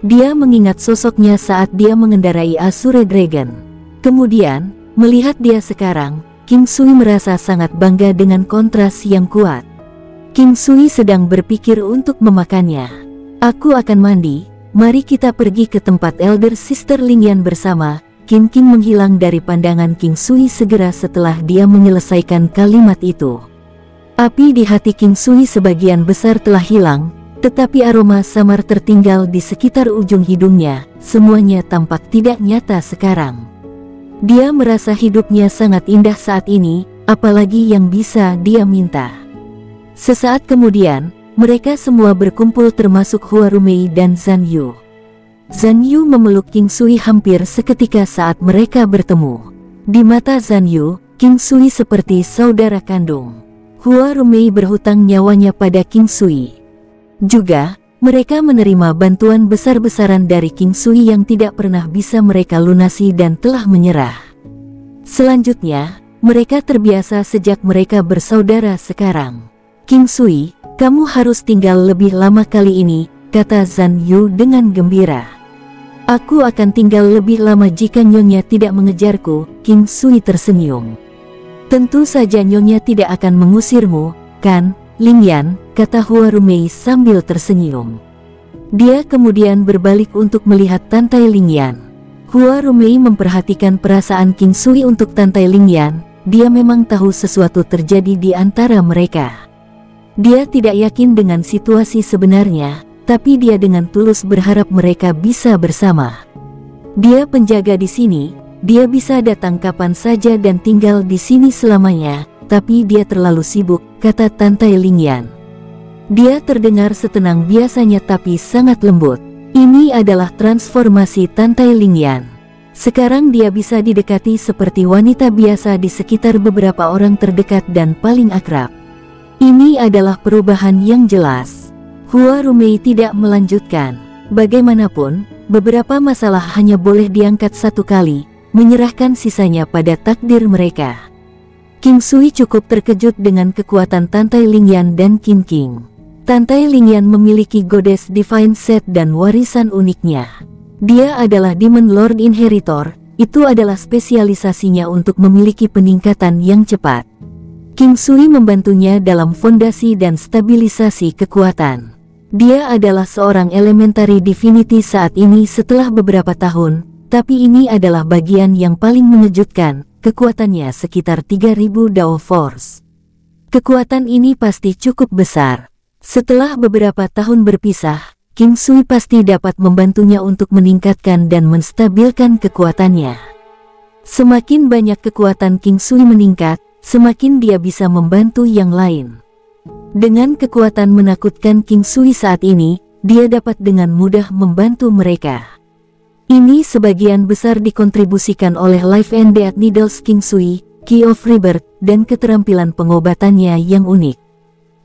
Dia mengingat sosoknya saat dia mengendarai Azure Dragon. Kemudian, melihat dia sekarang, King Sui merasa sangat bangga dengan kontras yang kuat. King Sui sedang berpikir untuk memakannya. Aku akan mandi. Mari kita pergi ke tempat Elder Sister Lingyan bersama. King menghilang dari pandangan King Sui segera setelah dia menyelesaikan kalimat itu. Api di hati King Sui sebagian besar telah hilang, tetapi aroma samar tertinggal di sekitar ujung hidungnya. Semuanya tampak tidak nyata sekarang. Dia merasa hidupnya sangat indah saat ini, apalagi yang bisa dia minta. Sesaat kemudian, mereka semua berkumpul termasuk Hua Rumei dan Zhan Yu. Zhan Yu memeluk King Sui hampir seketika saat mereka bertemu. Di mata Zhan Yu, King Sui seperti saudara kandung. Hua Rumei berhutang nyawanya pada King Sui. Juga, mereka menerima bantuan besar-besaran dari King Sui yang tidak pernah bisa mereka lunasi dan telah menyerah. Selanjutnya, mereka terbiasa sejak mereka bersaudara sekarang. King Sui, kamu harus tinggal lebih lama kali ini, kata Zhan Yu dengan gembira. Aku akan tinggal lebih lama jika Nyonya tidak mengejarku, King Sui tersenyum. Tentu saja Nyonya tidak akan mengusirmu, kan, Lingyan, kata Hua Rumei sambil tersenyum. Dia kemudian berbalik untuk melihat Tantai Lingyan. Hua Rumei memperhatikan perasaan King Sui untuk Tantai Lingyan, dia memang tahu sesuatu terjadi di antara mereka. Dia tidak yakin dengan situasi sebenarnya, tapi dia dengan tulus berharap mereka bisa bersama. Dia penjaga di sini, dia bisa datang kapan saja dan tinggal di sini selamanya, tapi dia terlalu sibuk, kata Tantai Lingyan. Dia terdengar setenang biasanya tapi sangat lembut. Ini adalah transformasi Tantai Lingyan. Sekarang dia bisa didekati seperti wanita biasa di sekitar beberapa orang terdekat dan paling akrab. Ini adalah perubahan yang jelas. Hua Rumei tidak melanjutkan. Bagaimanapun, beberapa masalah hanya boleh diangkat satu kali, menyerahkan sisanya pada takdir mereka. King Sui cukup terkejut dengan kekuatan Tantai Lingyan dan King. Tantai Lingyan memiliki Goddess Divine Set dan warisan uniknya. Dia adalah Demon Lord Inheritor, itu adalah spesialisasinya untuk memiliki peningkatan yang cepat. King Sui membantunya dalam fondasi dan stabilisasi kekuatan. Dia adalah seorang elementary divinity saat ini setelah beberapa tahun, tapi ini adalah bagian yang paling mengejutkan, kekuatannya sekitar 3000 Dao Force. Kekuatan ini pasti cukup besar. Setelah beberapa tahun berpisah, King Sui pasti dapat membantunya untuk meningkatkan dan menstabilkan kekuatannya. Semakin banyak kekuatan King Sui meningkat, semakin dia bisa membantu yang lain. Dengan kekuatan menakutkan King Sui saat ini, dia dapat dengan mudah membantu mereka. Ini sebagian besar dikontribusikan oleh Life and Death Needles King Sui, Key of Rebirth, dan keterampilan pengobatannya yang unik.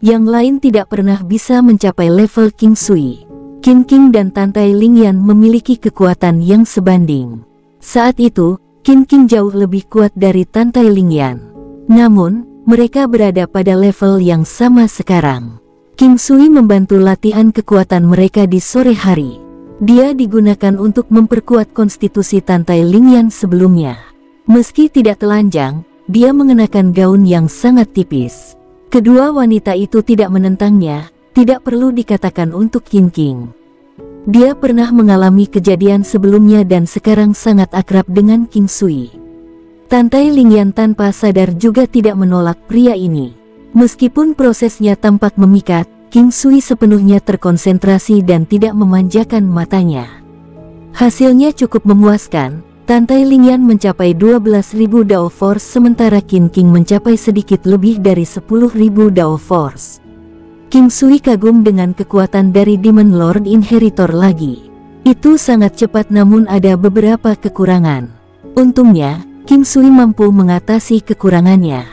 Yang lain tidak pernah bisa mencapai level King Sui. King dan Tantai Lingyan memiliki kekuatan yang sebanding. Saat itu, King jauh lebih kuat dari Tantai Lingyan. Namun, mereka berada pada level yang sama sekarang. King Sui membantu latihan kekuatan mereka di sore hari. Dia digunakan untuk memperkuat konstitusi Tantai Lingyan sebelumnya. Meski tidak telanjang, dia mengenakan gaun yang sangat tipis. Kedua wanita itu tidak menentangnya, tidak perlu dikatakan untuk Qin King. Dia pernah mengalami kejadian sebelumnya dan sekarang sangat akrab dengan King Sui. Tantai Lingyan tanpa sadar juga tidak menolak pria ini. Meskipun prosesnya tampak memikat, King Sui sepenuhnya terkonsentrasi dan tidak memanjakan matanya. Hasilnya cukup memuaskan. Tantai Lingyan mencapai 12.000 Dao Force sementara Qin King mencapai sedikit lebih dari 10.000 Dao Force. King Sui kagum dengan kekuatan dari Demon Lord Inheritor lagi. Itu sangat cepat namun ada beberapa kekurangan. Untungnya, King Sui mampu mengatasi kekurangannya.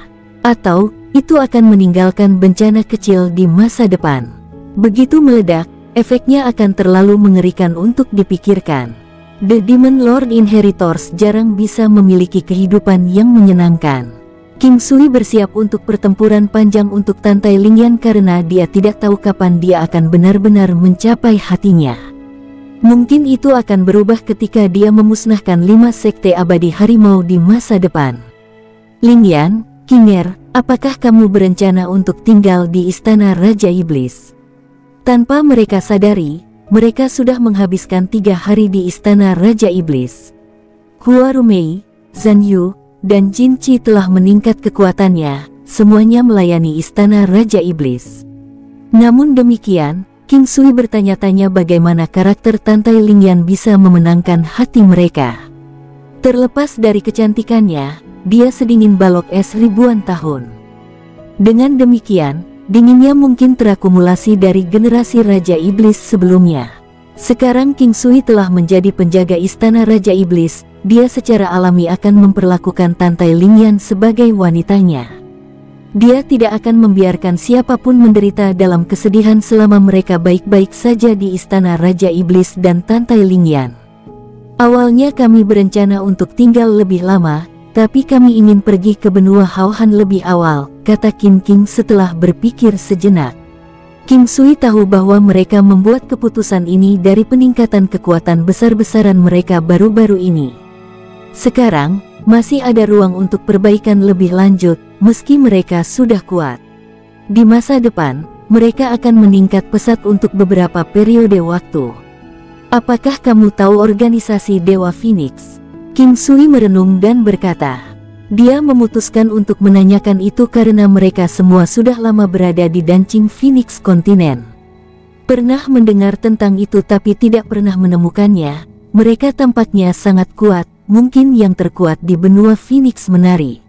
Atau, itu akan meninggalkan bencana kecil di masa depan. Begitu meledak, efeknya akan terlalu mengerikan untuk dipikirkan. The Demon Lord Inheritors jarang bisa memiliki kehidupan yang menyenangkan. King Sui bersiap untuk pertempuran panjang untuk Tantai Lingyan karena dia tidak tahu kapan dia akan benar-benar mencapai hatinya. Mungkin itu akan berubah ketika dia memusnahkan 5 sekte abadi harimau di masa depan. Lingyan, Kinger, apakah kamu berencana untuk tinggal di Istana Raja Iblis? Tanpa mereka sadari, mereka sudah menghabiskan 3 hari di Istana Raja Iblis. Hua Rumei, Zhan Yu, dan Jin Chi telah meningkat kekuatannya, semuanya melayani Istana Raja Iblis. Namun demikian, King Sui bertanya-tanya bagaimana karakter Tantai Lingyan bisa memenangkan hati mereka. Terlepas dari kecantikannya, dia sedingin balok es ribuan tahun. Dengan demikian, dinginnya mungkin terakumulasi dari generasi Raja Iblis sebelumnya. Sekarang King Sui telah menjadi penjaga Istana Raja Iblis, dia secara alami akan memperlakukan Tantai Lingyan sebagai wanitanya. Dia tidak akan membiarkan siapapun menderita dalam kesedihan selama mereka baik-baik saja di Istana Raja Iblis dan Tantai Lingyan. Awalnya kami berencana untuk tinggal lebih lama, tapi kami ingin pergi ke benua Haohan lebih awal, kata Qin King setelah berpikir sejenak. King Sui tahu bahwa mereka membuat keputusan ini dari peningkatan kekuatan besar-besaran mereka baru-baru ini. Sekarang, masih ada ruang untuk perbaikan lebih lanjut, meski mereka sudah kuat. Di masa depan, mereka akan meningkat pesat untuk beberapa periode waktu. Apakah kamu tahu organisasi Dewa Phoenix? King Sui merenung dan berkata. Dia memutuskan untuk menanyakan itu karena mereka semua sudah lama berada di Dancing Phoenix Kontinen. Pernah mendengar tentang itu tapi tidak pernah menemukannya. Mereka tampaknya sangat kuat, mungkin yang terkuat di benua Phoenix Menari.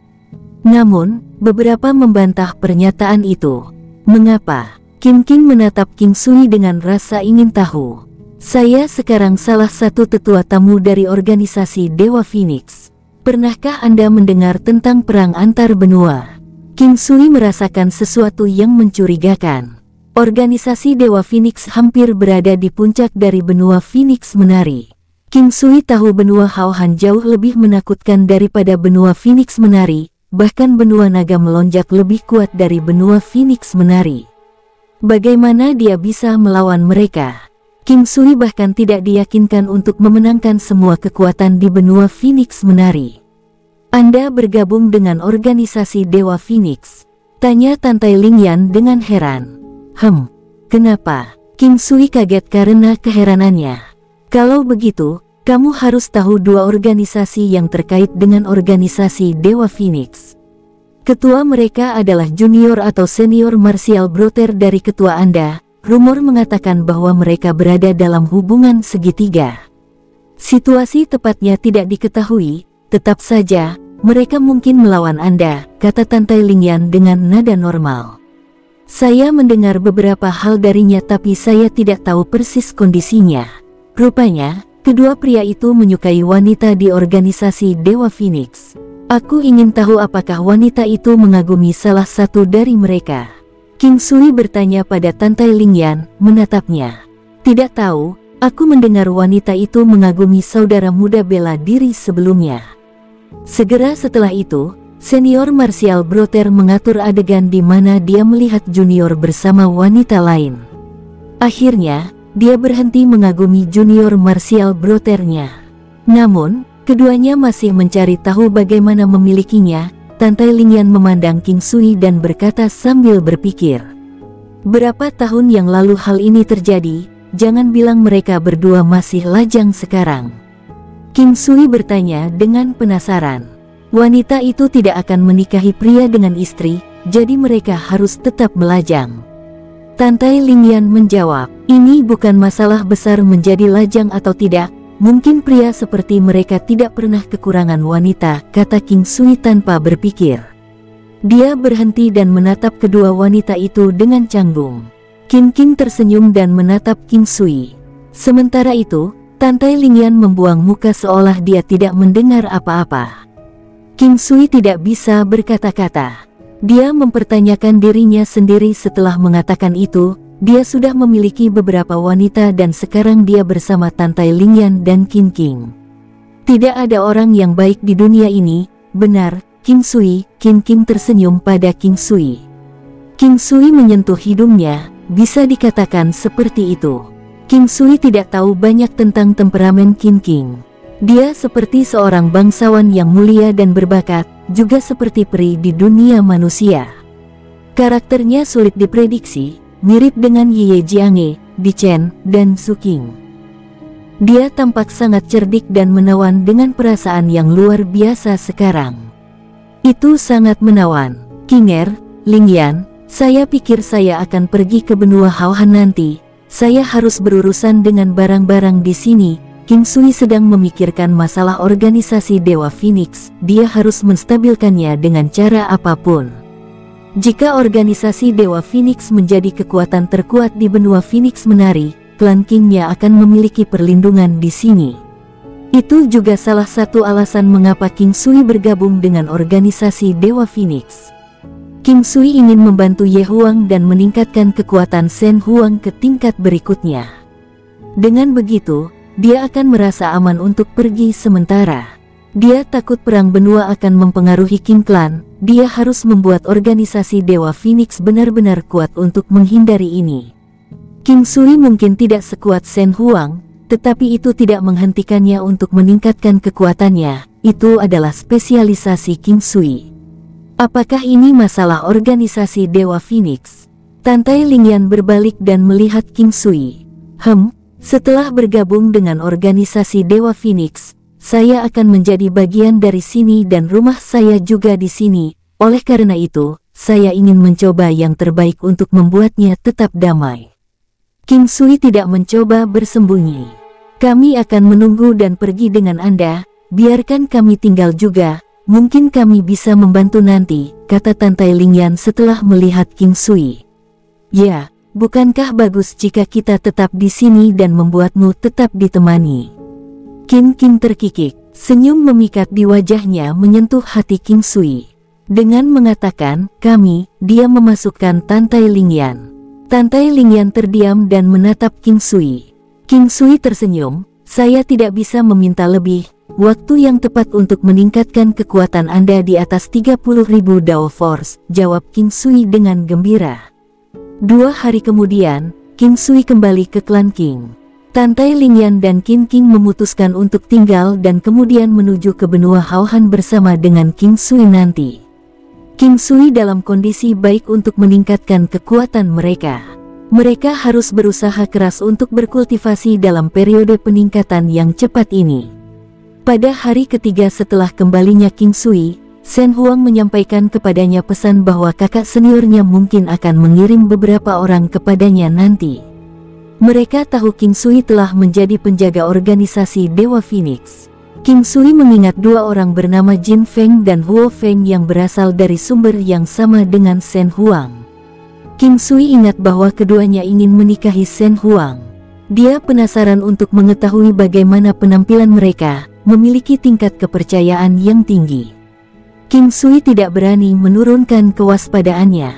Namun, beberapa membantah pernyataan itu. Mengapa? Qin King menatap King Sui dengan rasa ingin tahu. Saya sekarang salah satu tetua tamu dari organisasi Dewa Phoenix. Pernahkah Anda mendengar tentang perang antar benua? King Sui merasakan sesuatu yang mencurigakan. Organisasi Dewa Phoenix hampir berada di puncak dari benua Phoenix Menari. King Sui tahu benua Haohan jauh lebih menakutkan daripada benua Phoenix Menari, bahkan benua naga melonjak lebih kuat dari benua Phoenix Menari. Bagaimana dia bisa melawan mereka? King Sui bahkan tidak diyakinkan untuk memenangkan semua kekuatan di benua Phoenix Menari. Anda bergabung dengan organisasi Dewa Phoenix? Tanya Tantai Lingyan dengan heran. Kenapa? King Sui kaget karena keheranannya. Kalau begitu, kamu harus tahu 2 organisasi yang terkait dengan organisasi Dewa Phoenix. Ketua mereka adalah junior atau senior martial brother dari ketua Anda. Rumor mengatakan bahwa mereka berada dalam hubungan segitiga. Situasi tepatnya tidak diketahui, tetap saja, mereka mungkin melawan Anda, kata Tantai Lingyan dengan nada normal. Saya mendengar beberapa hal darinya tapi saya tidak tahu persis kondisinya. Rupanya, kedua pria itu menyukai wanita di organisasi Dewa Phoenix. Aku ingin tahu apakah wanita itu mengagumi salah satu dari mereka. King Sui bertanya pada Tantai Lingyan, menatapnya. Tidak tahu, aku mendengar wanita itu mengagumi saudara muda bela diri sebelumnya. Segera setelah itu, senior martial brother mengatur adegan di mana dia melihat junior bersama wanita lain. Akhirnya, dia berhenti mengagumi junior martial brothernya. Namun, keduanya masih mencari tahu bagaimana memilikinya, Tante Lingyan memandang King Sui dan berkata sambil berpikir. Berapa tahun yang lalu hal ini terjadi, jangan bilang mereka berdua masih lajang sekarang. King Sui bertanya dengan penasaran. Wanita itu tidak akan menikahi pria dengan istri, jadi mereka harus tetap melajang. Tante Lingyan menjawab, ini bukan masalah besar menjadi lajang atau tidak. Mungkin pria seperti mereka tidak pernah kekurangan wanita, kata King Sui tanpa berpikir. Dia berhenti dan menatap kedua wanita itu dengan canggung. King tersenyum dan menatap King Sui. Sementara itu, Tante Lingyan membuang muka seolah dia tidak mendengar apa-apa. King Sui tidak bisa berkata-kata. Dia mempertanyakan dirinya sendiri setelah mengatakan itu. Dia sudah memiliki beberapa wanita dan sekarang dia bersama Tante Lingyan dan King. Tidak ada orang yang baik di dunia ini, benar, King Sui. King tersenyum pada King Sui. King Sui menyentuh hidungnya, bisa dikatakan seperti itu. King Sui tidak tahu banyak tentang temperamen King. Dia seperti seorang bangsawan yang mulia dan berbakat, juga seperti peri di dunia manusia. Karakternya sulit diprediksi, mirip dengan Ye Jiange, Di Chen, dan Su King. Dia tampak sangat cerdik dan menawan dengan perasaan yang luar biasa sekarang. Itu sangat menawan. Lingyan, saya pikir saya akan pergi ke benua Haohan nanti. Saya harus berurusan dengan barang-barang di sini. King Sui sedang memikirkan masalah organisasi Dewa Phoenix. Dia harus menstabilkannya dengan cara apapun. Jika organisasi Dewa Phoenix menjadi kekuatan terkuat di benua Phoenix Menari, klan King-nya akan memiliki perlindungan di sini. Itu juga salah satu alasan mengapa King Sui bergabung dengan organisasi Dewa Phoenix. King Sui ingin membantu Ye Huang dan meningkatkan kekuatan Shen Huang ke tingkat berikutnya. Dengan begitu, dia akan merasa aman untuk pergi sementara. Dia takut perang benua akan mempengaruhi King Clan. Dia harus membuat organisasi Dewa Phoenix benar-benar kuat untuk menghindari ini. King Sui mungkin tidak sekuat Shen Huang, tetapi itu tidak menghentikannya untuk meningkatkan kekuatannya. Itu adalah spesialisasi King Sui. Apakah ini masalah organisasi Dewa Phoenix? Tante Lingyan berbalik dan melihat King Sui. Setelah bergabung dengan organisasi Dewa Phoenix, saya akan menjadi bagian dari sini dan rumah saya juga di sini. Oleh karena itu, saya ingin mencoba yang terbaik untuk membuatnya tetap damai. King Sui tidak mencoba bersembunyi. Kami akan menunggu dan pergi dengan Anda. Biarkan kami tinggal juga. Mungkin kami bisa membantu nanti, kata Tante Lingyan setelah melihat King Sui. Ya, bukankah bagus jika kita tetap di sini dan membuatmu tetap ditemani? King terkikik, senyum memikat di wajahnya menyentuh hati King Sui. Dengan mengatakan, dia memasukkan Tante Lingyan. Tante Lingyan terdiam dan menatap King Sui. King Sui tersenyum, saya tidak bisa meminta lebih. Waktu yang tepat untuk meningkatkan kekuatan Anda di atas 30.000 Dao Force, jawab King Sui dengan gembira. 2 hari kemudian, King Sui kembali ke klan King. Tante Lingyan dan King memutuskan untuk tinggal dan kemudian menuju ke benua Haohan bersama dengan King Sui nanti. King Sui dalam kondisi baik untuk meningkatkan kekuatan mereka. Mereka harus berusaha keras untuk berkultivasi dalam periode peningkatan yang cepat ini. Pada hari ketiga setelah kembalinya King Sui, Shen Huang menyampaikan kepadanya pesan bahwa kakak seniornya mungkin akan mengirim beberapa orang kepadanya nanti. Mereka tahu King Sui telah menjadi penjaga organisasi Dewa Phoenix. King Sui mengingat 2 orang bernama Jin Feng dan Huo Feng yang berasal dari sumber yang sama dengan Shen Huang. King Sui ingat bahwa keduanya ingin menikahi Shen Huang. Dia penasaran untuk mengetahui bagaimana penampilan mereka, memiliki tingkat kepercayaan yang tinggi. King Sui tidak berani menurunkan kewaspadaannya.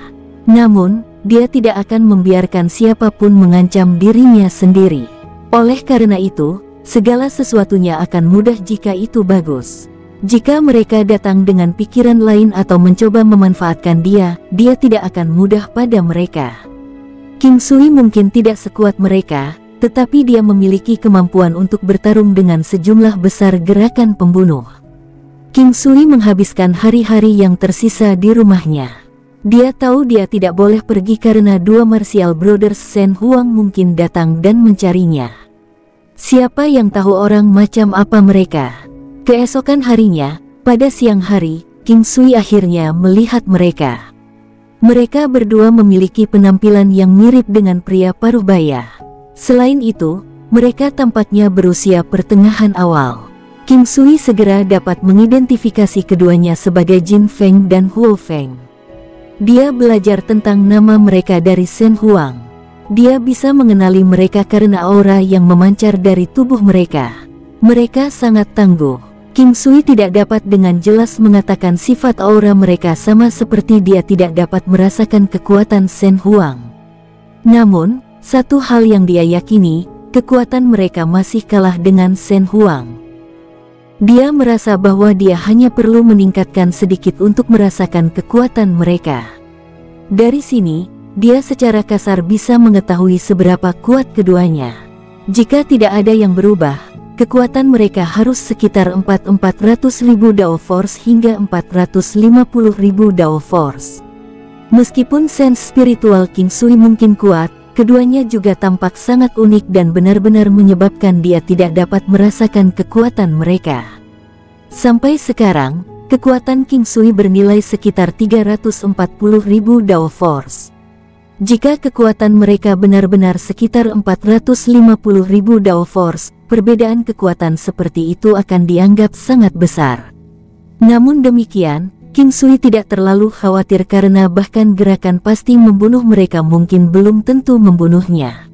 Namun, dia tidak akan membiarkan siapapun mengancam dirinya sendiri. Oleh karena itu, segala sesuatunya akan mudah jika itu bagus. Jika mereka datang dengan pikiran lain atau mencoba memanfaatkan dia tidak akan mudah pada mereka. King Sui mungkin tidak sekuat mereka, tetapi dia memiliki kemampuan untuk bertarung dengan sejumlah besar gerakan pembunuh. King Sui menghabiskan hari-hari yang tersisa di rumahnya. Dia tahu dia tidak boleh pergi karena dua martial brothers Shen Huang mungkin datang dan mencarinya. Siapa yang tahu orang macam apa mereka? Keesokan harinya, pada siang hari, King Sui akhirnya melihat mereka. Mereka berdua memiliki penampilan yang mirip dengan pria paruh baya. Selain itu, mereka tampaknya berusia pertengahan awal. King Sui segera dapat mengidentifikasi keduanya sebagai Jin Feng dan Huo Feng. Dia belajar tentang nama mereka dari Shen Huang. Dia bisa mengenali mereka karena aura yang memancar dari tubuh mereka. Mereka sangat tangguh. King Sui tidak dapat dengan jelas mengatakan sifat aura mereka sama seperti dia tidak dapat merasakan kekuatan Shen Huang. Namun, satu hal yang dia yakini, kekuatan mereka masih kalah dengan Shen Huang. Dia merasa bahwa dia hanya perlu meningkatkan sedikit untuk merasakan kekuatan mereka. Dari sini, dia secara kasar bisa mengetahui seberapa kuat keduanya. Jika tidak ada yang berubah, kekuatan mereka harus sekitar 400.000 Dao Force hingga 450.000 Dao Force. Meskipun sense spiritual King Sui mungkin kuat, keduanya juga tampak sangat unik dan benar-benar menyebabkan dia tidak dapat merasakan kekuatan mereka. Sampai sekarang, kekuatan King Sui bernilai sekitar 340.000 Dao Force. Jika kekuatan mereka benar-benar sekitar 450.000 Dao Force, perbedaan kekuatan seperti itu akan dianggap sangat besar. Namun demikian, King Sui tidak terlalu khawatir karena bahkan gerakan pasti membunuh mereka mungkin belum tentu membunuhnya.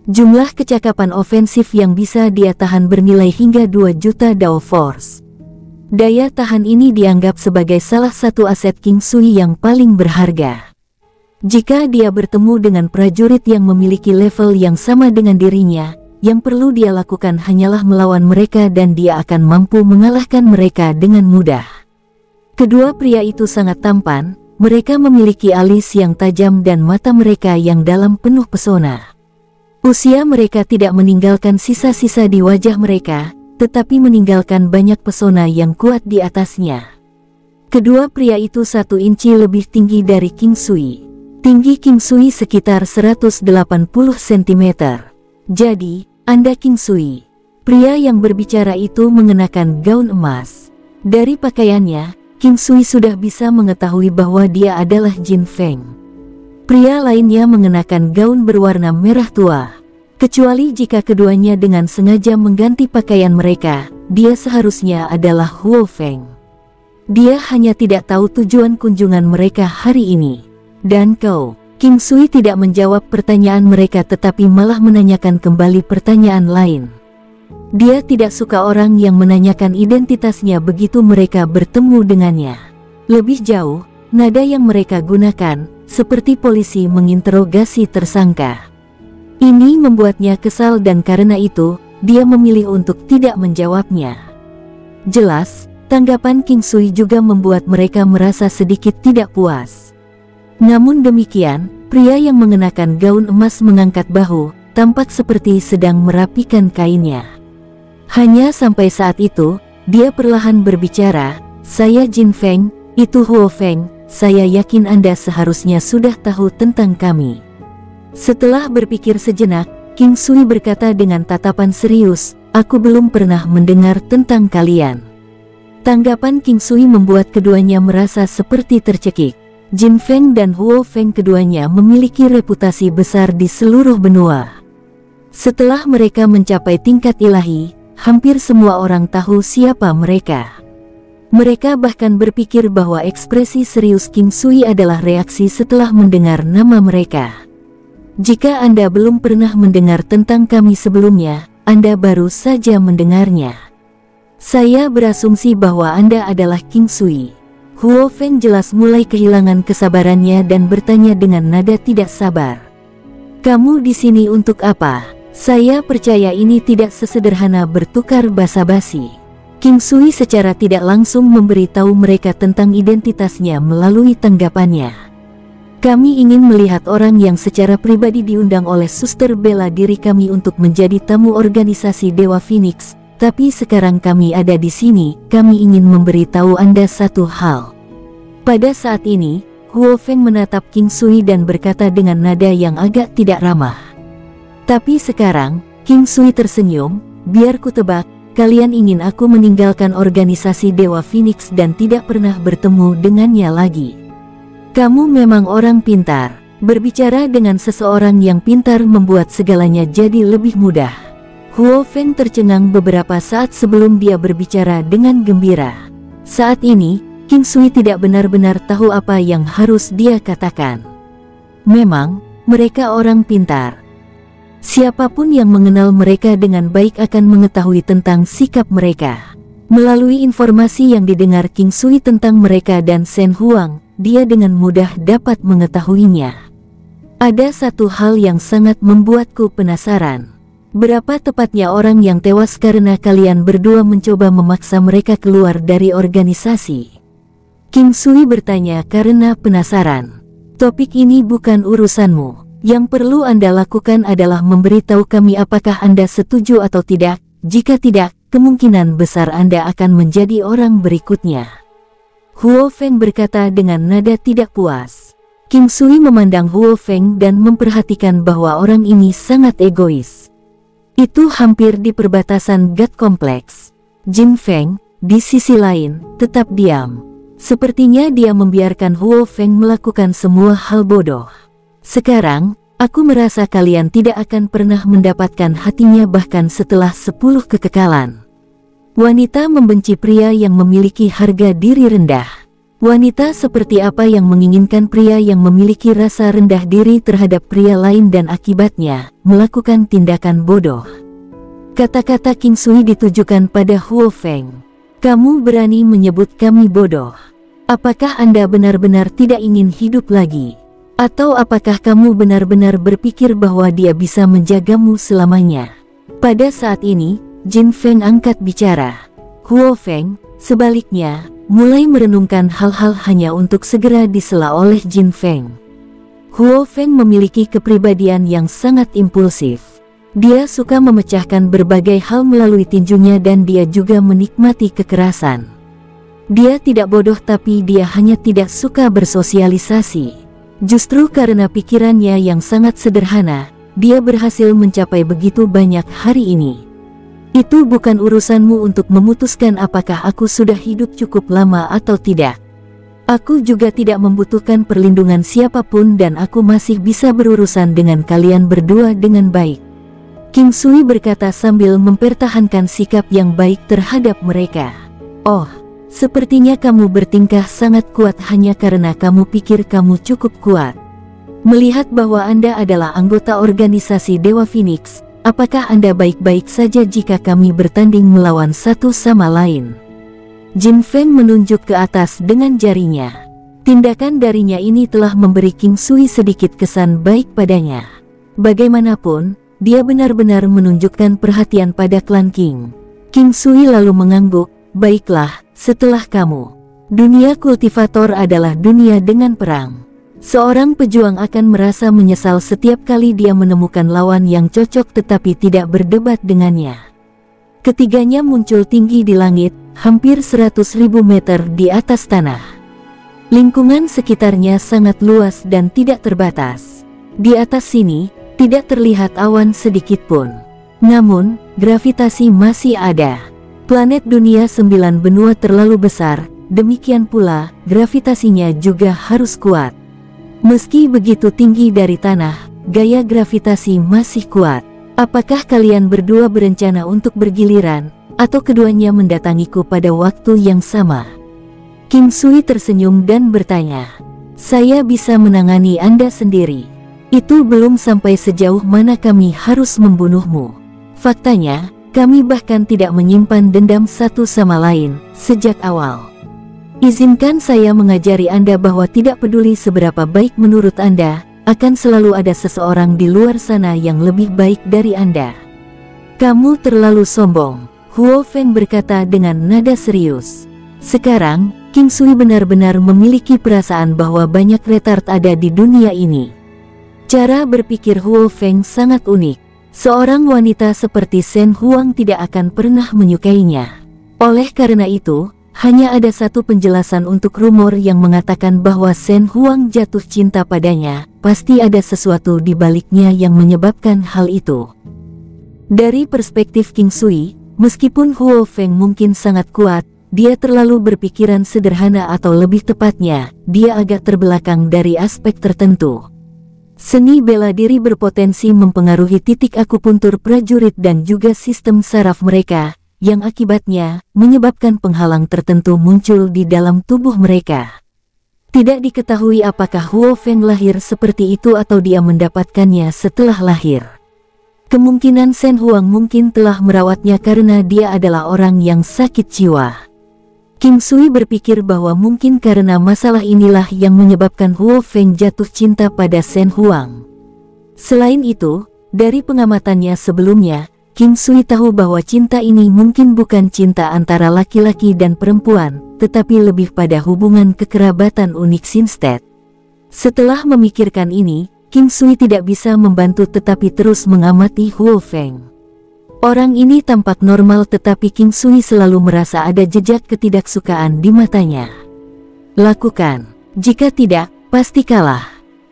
Jumlah kecakapan ofensif yang bisa dia tahan bernilai hingga 2 juta Dao Force. Daya tahan ini dianggap sebagai salah satu aset King Sui yang paling berharga. Jika dia bertemu dengan prajurit yang memiliki level yang sama dengan dirinya, yang perlu dia lakukan hanyalah melawan mereka dan dia akan mampu mengalahkan mereka dengan mudah. Kedua pria itu sangat tampan, mereka memiliki alis yang tajam dan mata mereka yang dalam penuh pesona. Usia mereka tidak meninggalkan sisa-sisa di wajah mereka, tetapi meninggalkan banyak pesona yang kuat di atasnya. Kedua pria itu 1 inci lebih tinggi dari King Sui. Tinggi King Sui sekitar 180 cm. Jadi, Anda King Sui. Pria yang berbicara itu mengenakan gaun emas. Dari pakaiannya, King Sui sudah bisa mengetahui bahwa dia adalah Jin Feng. Pria lainnya mengenakan gaun berwarna merah tua. Kecuali jika keduanya dengan sengaja mengganti pakaian mereka, dia seharusnya adalah Huo Feng. Dia hanya tidak tahu tujuan kunjungan mereka hari ini. Dan kau, King Sui tidak menjawab pertanyaan mereka tetapi malah menanyakan kembali pertanyaan lain. Dia tidak suka orang yang menanyakan identitasnya begitu mereka bertemu dengannya. Lebih jauh, nada yang mereka gunakan, seperti polisi menginterogasi tersangka. Ini membuatnya kesal dan karena itu, dia memilih untuk tidak menjawabnya. Jelas, tanggapan King Sui juga membuat mereka merasa sedikit tidak puas. Namun demikian, pria yang mengenakan gaun emas mengangkat bahu, tampak seperti sedang merapikan kainnya. Hanya sampai saat itu, dia perlahan berbicara, "Saya Jin Feng, itu Huo Feng, saya yakin Anda seharusnya sudah tahu tentang kami." Setelah berpikir sejenak, King Sui berkata dengan tatapan serius, "Aku belum pernah mendengar tentang kalian." Tanggapan King Sui membuat keduanya merasa seperti tercekik. Jin Feng dan Huo Feng keduanya memiliki reputasi besar di seluruh benua. Setelah mereka mencapai tingkat ilahi, hampir semua orang tahu siapa mereka. Mereka bahkan berpikir bahwa ekspresi serius King Sui adalah reaksi setelah mendengar nama mereka. Jika Anda belum pernah mendengar tentang kami sebelumnya, Anda baru saja mendengarnya. Saya berasumsi bahwa Anda adalah King Sui. Huo Feng jelas mulai kehilangan kesabarannya dan bertanya dengan nada tidak sabar. "Kamu di sini untuk apa?" "Saya percaya ini tidak sesederhana bertukar basa-basi." King Sui secara tidak langsung memberitahu mereka tentang identitasnya melalui tanggapannya. "Kami ingin melihat orang yang secara pribadi diundang oleh suster bela diri kami untuk menjadi tamu organisasi Dewa Phoenix, Tapi sekarang kami ada di sini, kami ingin memberitahu Anda satu hal. Pada saat ini, Huo Feng menatap King Sui dan berkata dengan nada yang agak tidak ramah. Tapi sekarang, King Sui tersenyum, biar ku tebak, kalian ingin aku meninggalkan organisasi Dewa Phoenix dan tidak pernah bertemu dengannya lagi. Kamu memang orang pintar. Berbicara dengan seseorang yang pintar membuat segalanya jadi lebih mudah. Huo Feng tercengang beberapa saat sebelum dia berbicara dengan gembira. Saat ini, King Sui tidak benar-benar tahu apa yang harus dia katakan. Memang, mereka orang pintar. Siapapun yang mengenal mereka dengan baik akan mengetahui tentang sikap mereka. Melalui informasi yang didengar King Sui tentang mereka dan Shen Huang, dia dengan mudah dapat mengetahuinya. Ada satu hal yang sangat membuatku penasaran. Berapa tepatnya orang yang tewas karena kalian berdua mencoba memaksa mereka keluar dari organisasi? King Sui bertanya karena penasaran. Topik ini bukan urusanmu. Yang perlu Anda lakukan adalah memberitahu kami apakah Anda setuju atau tidak. Jika tidak, kemungkinan besar Anda akan menjadi orang berikutnya. Huo Feng berkata dengan nada tidak puas. King Sui memandang Huo Feng dan memperhatikan bahwa orang ini sangat egois. Itu hampir di perbatasan God kompleks. Jin Feng, di sisi lain, tetap diam. Sepertinya dia membiarkan Huo Feng melakukan semua hal bodoh. Sekarang, aku merasa kalian tidak akan pernah mendapatkan hatinya bahkan setelah 10 kekekalan. Wanita membenci pria yang memiliki harga diri rendah. Wanita seperti apa yang menginginkan pria yang memiliki rasa rendah diri terhadap pria lain dan akibatnya melakukan tindakan bodoh. Kata-kata King Sui ditujukan pada Huo Feng. Kamu berani menyebut kami bodoh? Apakah Anda benar-benar tidak ingin hidup lagi? Atau apakah kamu benar-benar berpikir bahwa dia bisa menjagamu selamanya? Pada saat ini, Jin Feng angkat bicara. Huo Feng, sebaliknya, mulai merenungkan hal-hal hanya untuk segera disela oleh Jin Feng. Huo Feng memiliki kepribadian yang sangat impulsif. Dia suka memecahkan berbagai hal melalui tinjunya dan dia juga menikmati kekerasan. Dia tidak bodoh tapi dia hanya tidak suka bersosialisasi. Justru karena pikirannya yang sangat sederhana, dia berhasil mencapai begitu banyak hari ini. Itu bukan urusanmu untuk memutuskan apakah aku sudah hidup cukup lama atau tidak. Aku juga tidak membutuhkan perlindungan siapapun dan aku masih bisa berurusan dengan kalian berdua dengan baik. King Sui berkata sambil mempertahankan sikap yang baik terhadap mereka. Oh, sepertinya kamu bertingkah sangat kuat hanya karena kamu pikir kamu cukup kuat. Melihat bahwa Anda adalah anggota organisasi Dewa Phoenix, apakah Anda baik-baik saja jika kami bertanding melawan satu sama lain? Jin Feng menunjuk ke atas dengan jarinya. Tindakan darinya ini telah memberi King Sui sedikit kesan baik padanya. Bagaimanapun, dia benar-benar menunjukkan perhatian pada klan King. King Sui lalu mengangguk, baiklah, setelah kamu. Dunia kultivator adalah dunia dengan perang. Seorang pejuang akan merasa menyesal setiap kali dia menemukan lawan yang cocok tetapi tidak berdebat dengannya. Ketiganya muncul tinggi di langit, hampir 100.000 meter di atas tanah. Lingkungan sekitarnya sangat luas dan tidak terbatas. Di atas sini, tidak terlihat awan sedikit pun. Namun, gravitasi masih ada. Planet dunia 9 benua terlalu besar, demikian pula, gravitasinya juga harus kuat. Meski begitu tinggi dari tanah, gaya gravitasi masih kuat. Apakah kalian berdua berencana untuk bergiliran, atau keduanya mendatangiku pada waktu yang sama? King Sui tersenyum dan bertanya. Saya bisa menangani Anda sendiri. Itu belum sampai sejauh mana kami harus membunuhmu. Faktanya, kami bahkan tidak menyimpan dendam satu sama lain sejak awal. Izinkan saya mengajari Anda bahwa tidak peduli seberapa baik menurut Anda, akan selalu ada seseorang di luar sana yang lebih baik dari Anda. Kamu terlalu sombong, Huo Feng berkata dengan nada serius. Sekarang, King Sui benar-benar memiliki perasaan bahwa banyak retard ada di dunia ini. Cara berpikir Huo Feng sangat unik. Seorang wanita seperti Shen Huang tidak akan pernah menyukainya. Oleh karena itu, hanya ada satu penjelasan untuk rumor yang mengatakan bahwa Shen Huang jatuh cinta padanya. Pasti ada sesuatu di baliknya yang menyebabkan hal itu. Dari perspektif King Sui, meskipun Huo Feng mungkin sangat kuat, dia terlalu berpikiran sederhana atau lebih tepatnya, dia agak terbelakang dari aspek tertentu. Seni bela diri berpotensi mempengaruhi titik akupuntur prajurit dan juga sistem saraf mereka, yang akibatnya menyebabkan penghalang tertentu muncul di dalam tubuh mereka. Tidak diketahui apakah Huo Feng lahir seperti itu atau dia mendapatkannya setelah lahir. Kemungkinan Shen Huang mungkin telah merawatnya karena dia adalah orang yang sakit jiwa. King Sui berpikir bahwa mungkin karena masalah inilah yang menyebabkan Huo Feng jatuh cinta pada Shen Huang. Selain itu, dari pengamatannya sebelumnya, King Sui tahu bahwa cinta ini mungkin bukan cinta antara laki-laki dan perempuan, tetapi lebih pada hubungan kekerabatan unik Sinstead. Setelah memikirkan ini, King Sui tidak bisa membantu tetapi terus mengamati Huo Feng. Orang ini tampak normal tetapi King Sui selalu merasa ada jejak ketidaksukaan di matanya. Lakukan. Jika tidak, pasti kalah.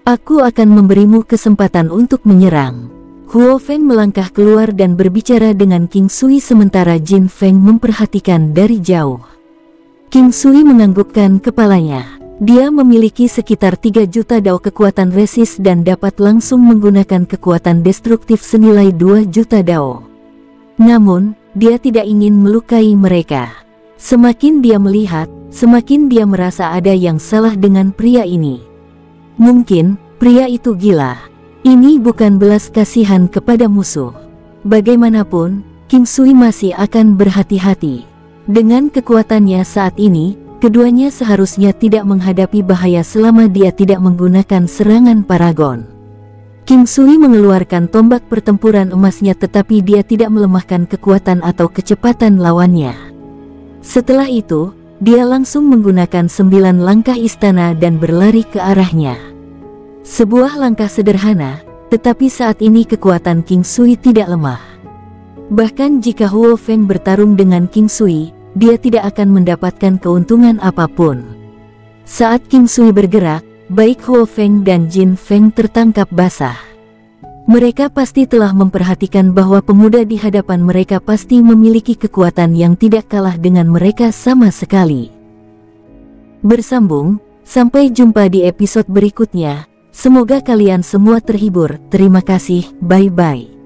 Aku akan memberimu kesempatan untuk menyerang. Huo Feng melangkah keluar dan berbicara dengan King Sui sementara Jin Feng memperhatikan dari jauh. King Sui menganggukkan kepalanya. Dia memiliki sekitar 3 juta dao kekuatan resist dan dapat langsung menggunakan kekuatan destruktif senilai 2 juta dao. Namun, dia tidak ingin melukai mereka. Semakin dia melihat, semakin dia merasa ada yang salah dengan pria ini. Mungkin, pria itu gila. Ini bukan belas kasihan kepada musuh. Bagaimanapun, King Sui masih akan berhati-hati. Dengan kekuatannya saat ini, keduanya seharusnya tidak menghadapi bahaya selama dia tidak menggunakan serangan paragon. King Sui mengeluarkan tombak pertempuran emasnya tetapi dia tidak melemahkan kekuatan atau kecepatan lawannya. Setelah itu, dia langsung menggunakan 9 langkah istana dan berlari ke arahnya. Sebuah langkah sederhana, tetapi saat ini kekuatan King Sui tidak lemah. Bahkan jika Huo Feng bertarung dengan King Sui, dia tidak akan mendapatkan keuntungan apapun. Saat King Sui bergerak, baik Huo Feng dan Jin Feng tertangkap basah. Mereka pasti telah memperhatikan bahwa pemuda di hadapan mereka pasti memiliki kekuatan yang tidak kalah dengan mereka sama sekali. Bersambung, sampai jumpa di episode berikutnya. Semoga kalian semua terhibur. Terima kasih, bye-bye.